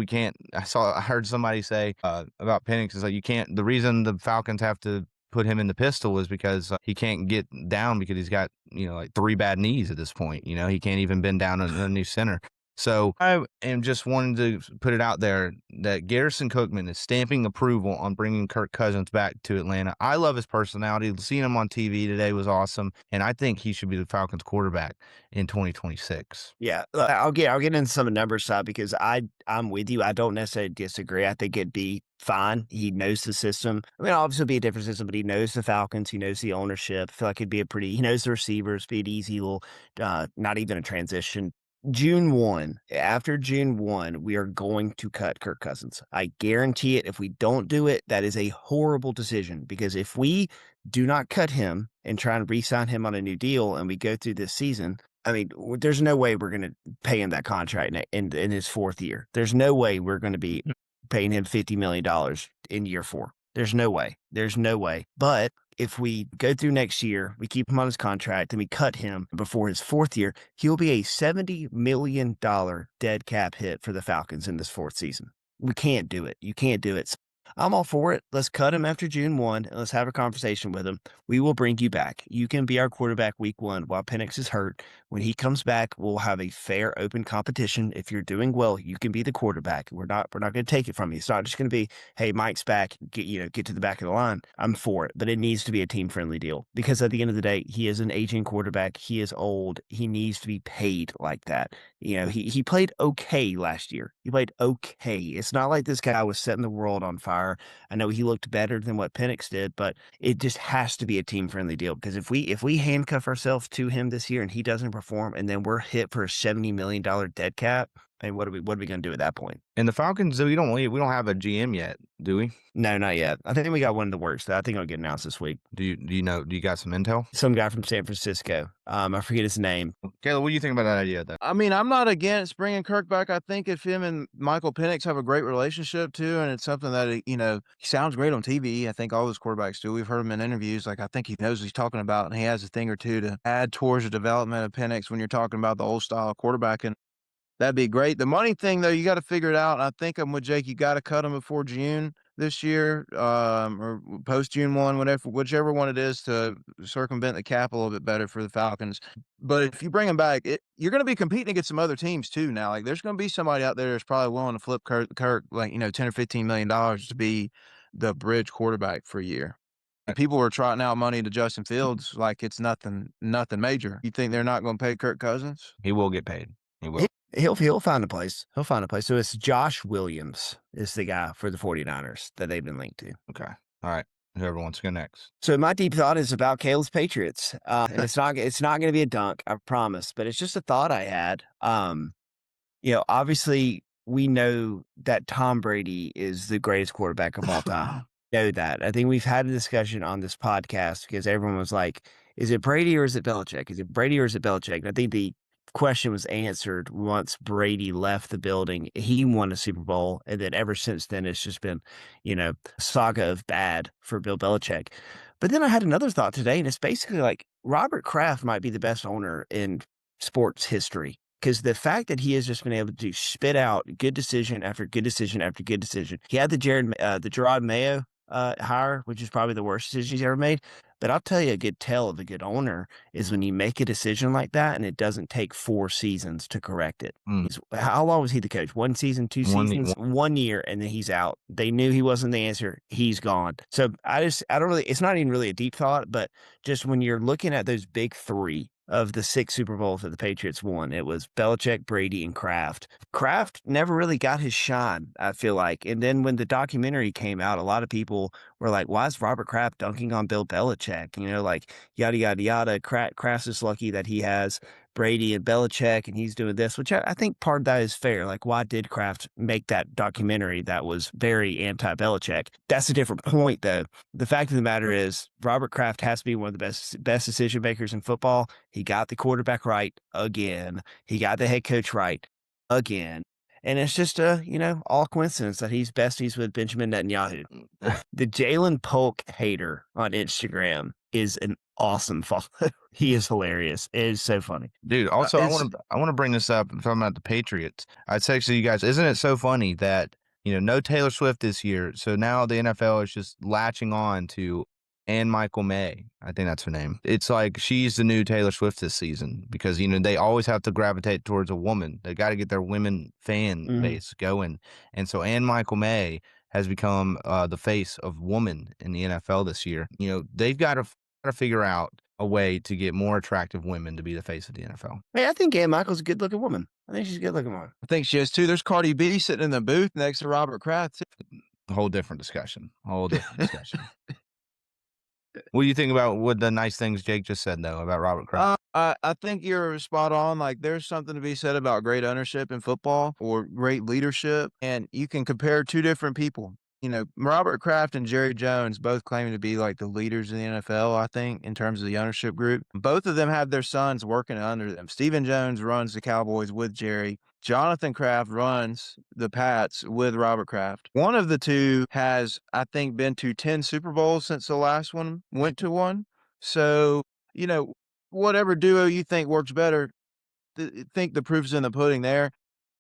I heard somebody say about Penix is like the reason the Falcons have to put him in the pistol is because he can't get down because he's got, like 3 bad knees at this point. He can't even bend down on a new center. So I am just wanting to put it out there that Garrison Cookman is stamping approval on bringing Kirk Cousins back to Atlanta. I love his personality. Seeing him on TV today was awesome, and I think he should be the Falcons quarterback in 2026. Yeah, I'll get into some numbers side because I'm with you. I don't necessarily disagree. I think it'd be fine. He knows the system. I mean, obviously it'll be a different system, but he knows the Falcons. He knows the ownership. I feel like he knows the receivers. Be an easy little, not even a transition. After June 1, we are going to cut Kirk Cousins. I guarantee it. If we don't do it, that is a horrible decision because if we do not cut him and try and re-sign him on a new deal and we go through this season, I mean, there's no way we're going to pay him that contract in his 4th year. There's no way we're going to be paying him $50 million in year 4. There's no way. But if we go through next year, we keep him on his contract and we cut him before his 4th year, he'll be a $70 million dead cap hit for the Falcons in this 4th season. We can't do it. You can't do it. I'm all for it. Let's cut him after June 1 and let's have a conversation with him. We will bring you back. You can be our quarterback week 1 while Penix is hurt. When he comes back, we'll have a fair, open competition. If you're doing well, you can be the quarterback. We're not going to take it from you. It's not just going to be, hey, Mike's back, get to the back of the line. I'm for it, but it needs to be a team-friendly deal because at the end of the day, he is an aging quarterback. He is old. He needs to be paid like that. He played okay last year. He played okay. It's not like this guy was setting the world on fire. I know he looked better than what Penix did, but it just has to be a team-friendly deal because if we handcuff ourselves to him this year and he doesn't perform and then we're hit for a $70 million dead cap, I mean, what are we going to do at that point? And the Falcons, we don't have a GM yet, do we? No, not yet. I think we got one in the works. I think it'll get announced this week. Do you got some intel? Some guy from San Francisco. I forget his name. Caleb, what do you think about that idea, though? I mean, I'm not against bringing Kirk back. I think if him and Michael Penix have a great relationship too, and it's something that, he sounds great on TV. I think all those quarterbacks do. We've heard him in interviews. Like, I think he knows what he's talking about, and he has a thing or two to add towards the development of Penix when you're talking about the old style of quarterbacking. That'd be great. The money thing, though, you got to figure it out. I think I'm with Jake. You got to cut him before June this year, or post June 1, whichever one it is, to circumvent the cap a little bit better for the Falcons. But if you bring him back, you're going to be competing against some other teams too. Now, like there's going to be somebody out there that's probably willing to flip Kirk like $10 or $15 million to be the bridge quarterback for a year. People were trotting out money to Justin Fields like it's nothing major. You think they're not going to pay Kirk Cousins? He will get paid. He will. He'll find a place. He'll find a place. So it's Josh Williams is the guy for the 49ers that they've been linked to. Okay. All right. Whoever wants to go next. So my deep thought is about Caleb's Patriots. And it's not going to be a dunk, I promise, but it's just a thought I had. Obviously we know that Tom Brady is the greatest quarterback of all time. Know that. I think we've had a discussion on this podcast because everyone was like, is it Brady or is it Belichick? Is it Brady or is it Belichick? And I think the question was answered once Brady left the building. He won a Super Bowl, and then ever since then, it's just been, saga of bad for Bill Belichick. But then I had another thought today, and it's basically like Robert Kraft might be the best owner in sports history. Because the fact that he has just been able to spit out good decision after good decision after good decision. He had the Gerard Mayo hire, which is probably the worst decision he's ever made. But I'll tell you, a good tell of a good owner is when you make a decision like that and it doesn't take 4 seasons to correct it. How long was he the coach? 1 season, 2 seasons, 1 year, and then he's out. They knew he wasn't the answer. He's gone. So I don't really, it's not even really a deep thought, but just when you're looking at those big 3 of the 6 Super Bowls that the Patriots won, it was Belichick, Brady, and Kraft. Kraft never really got his shine, I feel like. And then when the documentary came out, a lot of people were like, why is Robert Kraft dunking on Bill Belichick? Like yada, yada, yada. Kraft's is lucky that he has Brady and Belichick and he's doing this, which I think part of that is fair. Like, why did Kraft make that documentary that was very anti-Belichick? That's a different point, though. The fact of the matter is Robert Kraft has to be one of the best decision makers in football. He got the quarterback right again. He got the head coach right again. And it's just all coincidence that he's besties with Benjamin Netanyahu. The Jalen Polk hater on Instagram is an awesome follow. He is hilarious. It is so funny. Dude, also I want to bring this up. I'm talking about the Patriots. I texted you guys, isn't it so funny that, no Taylor Swift this year. So now the NFL is just latching on to Ann Michael May. I think that's her name. It's like she's the new Taylor Swift this season because, they always have to gravitate towards a woman. They got to get their women fan base going. And so Ann Michael May has become the face of woman in the NFL this year. They've got to figure out a way to get more attractive women to be the face of the NFL. Hey, I think Ann Michael's a good-looking woman. I think she's a good-looking woman. I think she is too. There's Cardi B sitting in the booth next to Robert Kraft. Whole different discussion. What do you think about what the nice things Jake just said, though, about Robert Kraft? I think you're spot on. Like, there's something to be said about great ownership in football or great leadership, and you can compare 2 different people. Robert Kraft and Jerry Jones both claim to be like the leaders in the NFL, I think, in terms of the ownership group. Both of them have their sons working under them. Stephen Jones runs the Cowboys with Jerry. Jonathan Kraft runs the Pats with Robert Kraft. One of the 2 has, I think, been to 10 Super Bowls since the last one went to one. So, whatever duo you think works better, think the proof's in the pudding there.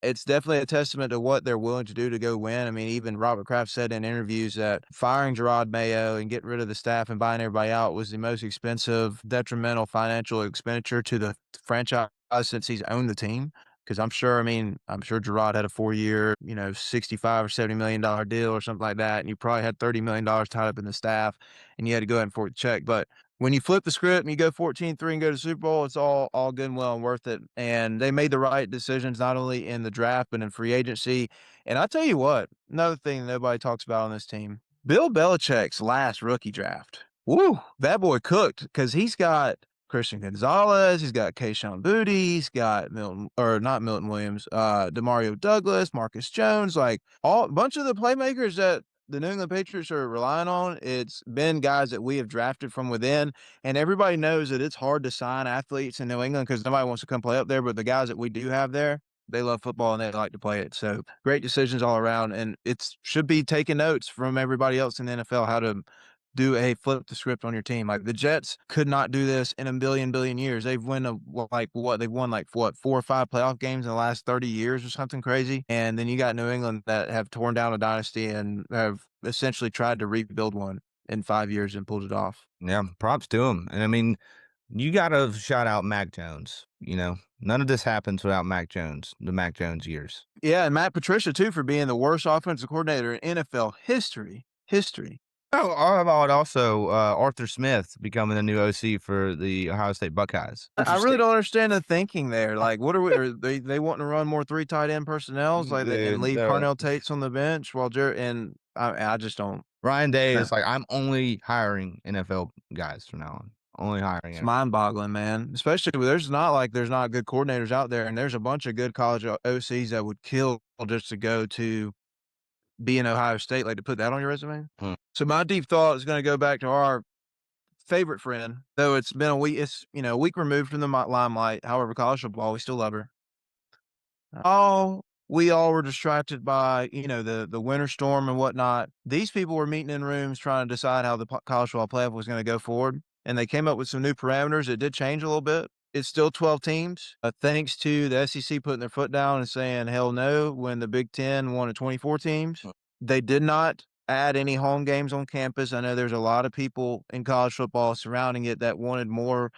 It's definitely a testament to what they're willing to do to go win. I mean, even Robert Kraft said in interviews that firing Gerard Mayo and getting rid of the staff and buying everybody out was the most expensive, detrimental financial expenditure to the franchise since he's owned the team. Because I'm sure Gerard had a 4-year, $65 or $70 million deal or something like that. And you probably had $30 million tied up in the staff and you had to go ahead and forward the check. But when you flip the script and you go 14-3 and go to Super Bowl, it's all good and well and worth it. And they made the right decisions, not only in the draft, but in free agency. And I tell you what, another thing nobody talks about on this team, Bill Belichick's last rookie draft. Woo, that boy cooked because he's got Christian Gonzalez, he's got Kayshon Boutte, he's got Demario Douglas, Marcus Jones, like a bunch of the playmakers that the New England Patriots are relying on. It's been guys that we have drafted from within, and everybody knows that it's hard to sign athletes in New England because nobody wants to come play up there, but the guys that we do have there, they love football and they like to play it. So great decisions all around, and it should be taking notes from everybody else in the NFL how to flip the script on your team. Like the Jets could not do this in a billion years. They've won 4 or 5 playoff games in the last 30 years or something crazy. And then you got New England that have torn down a dynasty and have essentially tried to rebuild one in 5 years and pulled it off. Yeah, props to him. And I mean, you got to shout out Mac Jones. None of this happens without Mac Jones, the Mac Jones years. Yeah, and Matt Patricia too for being the worst offensive coordinator in NFL history. Oh, how about also Arthur Smith becoming the new OC for the Ohio State Buckeyes? I really don't understand the thinking there. Like, what are they wanting to run more 3 tight end personnels and leave Parnell Tates on the bench while I just don't. Ryan Day is like, I'm only hiring NFL guys from now on. Only hiring. It's mind-boggling, man. Especially there's not good coordinators out there, and there's a bunch of good college OCs that would kill just to go to be in Ohio State, like to put that on your resume. So my deep thought is going to go back to our favorite friend, though it's been a week. It's a week removed from the limelight. However, college football, we still love her. We all were distracted by the winter storm and whatnot. These people were meeting in rooms trying to decide how the college football playoff was going to go forward, and they came up with some new parameters. It did change a little bit. It's still 12 teams, thanks to the SEC putting their foot down and saying hell no when the Big Ten wanted 24 teams. They did not add any home games on campus. I know there's a lot of people in college football surrounding it that wanted more.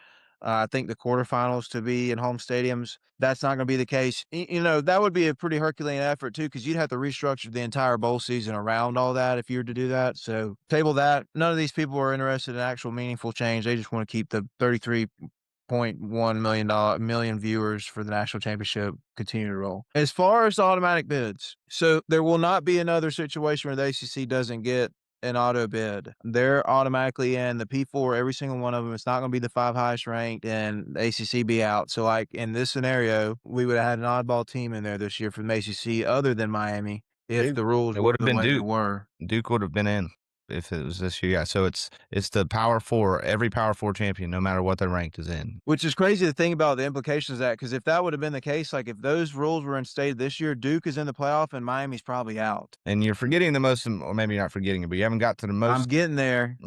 I think the quarterfinals to be in home stadiums. That's not going to be the case. That would be a pretty Herculean effort too, because you'd have to restructure the entire bowl season around all that if you were to do that. So table that. None of these people are interested in actual meaningful change. They just want to keep the 33.1 million viewers for the national championship continue to roll. As far as automatic bids, so there will not be another situation where the ACC doesn't get an auto bid. They're automatically in the P4, every single one of them. It's not going to be the 5 highest ranked and the ACC be out. So like in this scenario, we would have had an oddball team in there this year from the ACC other than Miami if the rules It were would have the been way they Duke. were. Duke would have been in if it was this year. Yeah. So it's the Power Four. Every Power Four champion, no matter what they're ranked, is in. Which is crazy to think about the implications of that, because if that would have been the case, like if those rules were instated this year, Duke is in the playoff and Miami's probably out. And you're forgetting the most, or maybe you're not forgetting it, but you haven't got to the most. I'm getting there.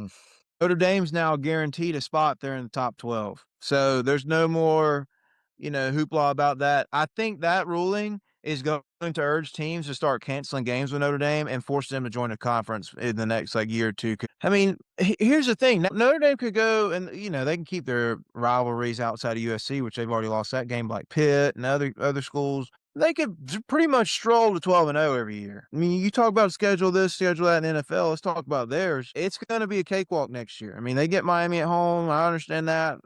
Notre Dame's now guaranteed a spot there in the top 12. So there's no more, hoopla about that. I think that ruling is going to urge teams to start canceling games with Notre Dame and force them to join a conference in the next year or two. I mean, here's the thing. Notre Dame could go and, they can keep their rivalries outside of USC, which they've already lost that game, like Pitt and other schools. They could pretty much stroll to 12-0 every year. I mean, you talk about schedule this, schedule that in NFL. Let's talk about theirs. It's going to be a cakewalk next year. I mean, they get Miami at home. I understand that.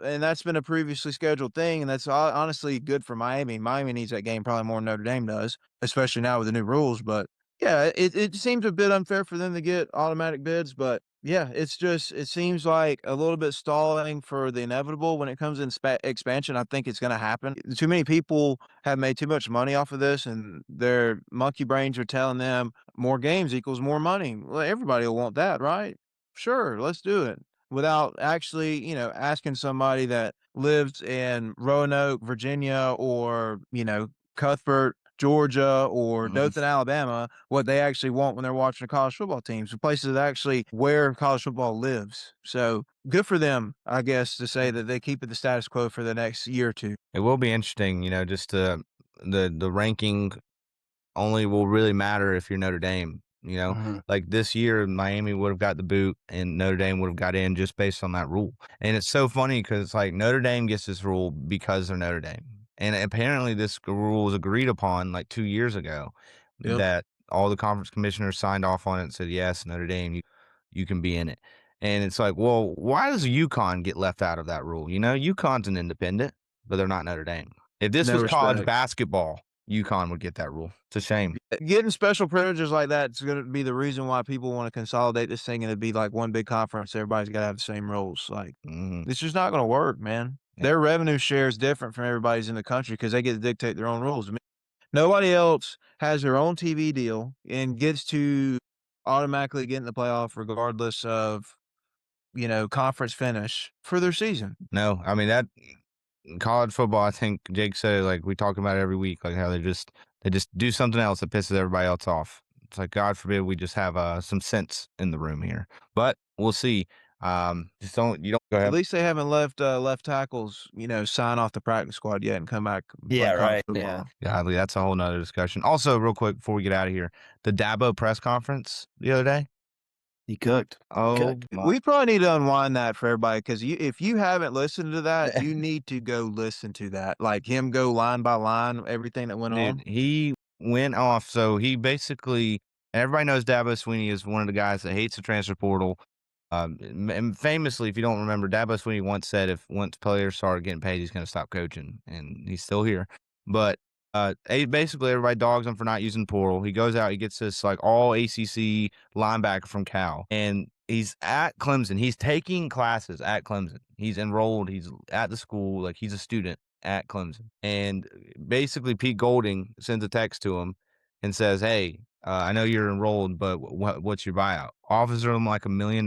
And that's been a previously scheduled thing, and that's honestly good for Miami. Miami needs that game probably more than Notre Dame does, especially now with the new rules. But yeah, it seems a bit unfair for them to get automatic bids. But yeah, it seems like a little bit stalling for the inevitable when it comes in expansion. I think it's going to happen. Too many people have made too much money off of this, and their monkey brains are telling them more games equals more money. Well, everybody will want that, right? Sure, let's do it. Without actually, asking somebody that lives in Roanoke, Virginia, or, Cuthbert, Georgia, or Dothan, Alabama, what they actually want when they're watching a college football team. So places that actually where college football lives. So good for them, I guess, to say that they keep it the status quo for the next year or two. It will be interesting, just the ranking only will really matter if you're Notre Dame. Like this year, Miami would have got the boot and Notre Dame would have got in just based on that rule. And it's so funny because it's like Notre Dame gets this rule because they're Notre Dame. And apparently this rule was agreed upon like 2 years ago that all the conference commissioners signed off on it and said, yes, Notre Dame, you can be in it. And it's like, well, why does UConn get left out of that rule? UConn's an independent, but they're not Notre Dame. If this was college basketball, UConn would get that rule. It's a shame. Getting special privileges like that is going to be the reason why people want to consolidate this thing and it'd be like one big conference. Everybody's got to have the same rules. Like, it's just not going to work, man. Yeah. Their revenue share is different from everybody's in the country because they get to dictate their own rules. I mean, nobody else has their own TV deal and gets to automatically get in the playoff regardless of, conference finish for their season. No, I mean that college football, I think Jake said, like we talk about it every week, like how they just do something else that pisses everybody else off. It's like, God forbid we just have some sense in the room here, but we'll see. You don't go ahead. At least they haven't left tackles, sign off the practice squad yet and come back. Yeah, right. Yeah. Godly, that's a whole nother discussion. Also, real quick before we get out of here, the Dabo press conference the other day. He cooked. Oh, we probably need to unwind that for everybody because if you haven't listened to that, you need to go listen to that. Like him go line by line, everything that went on. He went off. So he basically, everybody knows Dabo Swinney is one of the guys that hates the transfer portal. And famously, if you don't remember, Dabo Swinney once said once players start getting paid, he's going to stop coaching, and he's still here. But basically, everybody dogs him for not using portal. He goes out, he gets this like all ACC linebacker from Cal, and he's at Clemson. He's taking classes at Clemson. He's enrolled. He's at the school, like he's a student at Clemson. And basically, Pete Golding sends a text to him and says, "Hey, I know you're enrolled, but what's your buyout?" Offers him like $1 million.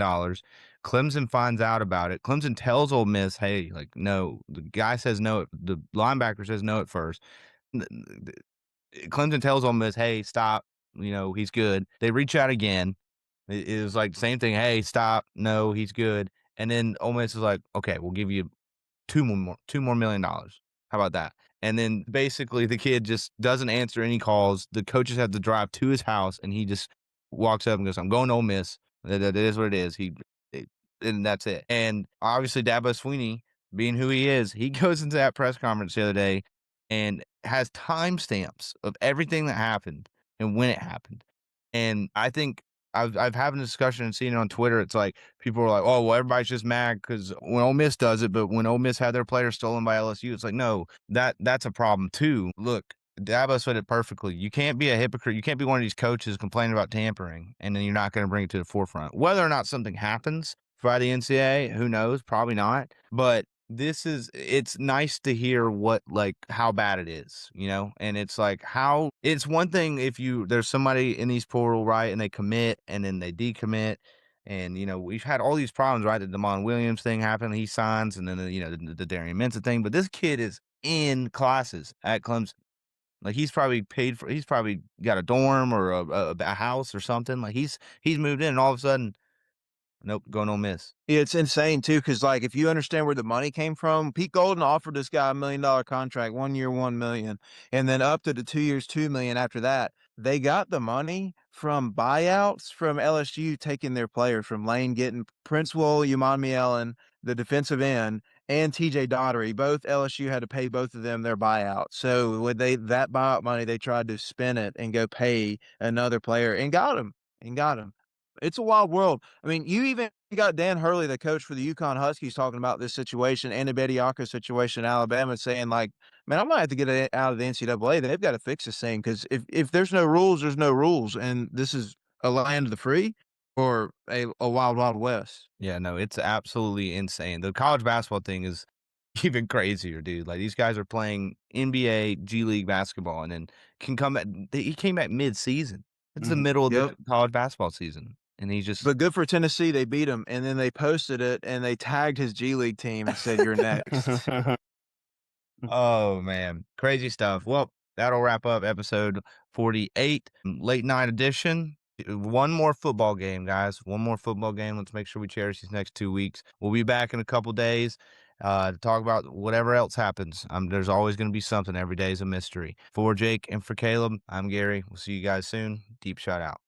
Clemson finds out about it. Clemson tells Ole Miss, hey, like, no. The guy says no. The linebacker says no at first. Clemson tells Ole Miss, hey, stop. He's good. They reach out again. It was like same thing. Hey, stop. No, he's good. And then Ole Miss is like, okay, we'll give you $2 more million. How about that? And then basically the kid just doesn't answer any calls. The coaches have to drive to his house, and he just walks up and goes, I'm going to Ole Miss. That is what it is. And that's it. And obviously Dabo Swinney, being who he is, he goes into that press conference the other day and has timestamps of everything that happened and when it happened. And I think I've having a discussion and seen it on Twitter. It's like people are like, oh, well, everybody's just mad because when Ole Miss does it, but when Ole Miss had their players stolen by LSU, it's like, no, that's a problem too. Look, Dabo said it perfectly. You can't be a hypocrite. You can't be one of these coaches complaining about tampering, and then you're not going to bring it to the forefront. Whether or not something happens by the NCAA, who knows? Probably not. But it's nice to hear how bad it is, and it's like it's one thing if there's somebody in these portal, right, and they commit and then they decommit, and we've had all these problems, right? The Damon Williams thing happened, he signs, and then the Darian Mensah thing, but this kid is in classes at Clemson. Like he's probably got a dorm or a house or something. Like he's moved in, and all of a sudden, nope, going Ole Miss. Yeah, it's insane too, because like if you understand where the money came from, Pete Golden offered this guy $1 million contract, 1 year, $1 million, and then up to the 2 years, $2 million after that. They got the money from buyouts from LSU taking their players, from Lane getting Princewell, Umami, the defensive end, and TJ Daugherty. Both LSU had to pay both of them their buyout. So with that buyout money, they tried to spend it and go pay another player and got him. It's a wild world. I mean, you even got Dan Hurley, the coach for the UConn Huskies, talking about this situation and the Bediako situation in Alabama, saying like, man, I might have to get it out of the NCAA. They've got to fix this thing because if there's no rules, there's no rules. And this is a land of the free or a wild, wild west. Yeah, no, it's absolutely insane. The college basketball thing is even crazier, dude. Like these guys are playing NBA, G League basketball, and then he came back mid-season. It's the middle of the college basketball season. And he just. But good for Tennessee, they beat him, and then they posted it and they tagged his G League team and said, "You're next." Oh man, crazy stuff. Well, that'll wrap up episode 48, late night edition. One more football game, guys. One more football game. Let's make sure we cherish these next 2 weeks. We'll be back in a couple days to talk about whatever else happens. There's always going to be something. Every day is a mystery. For Jake and for Caleb, I'm Gary. We'll see you guys soon. Deep shout out.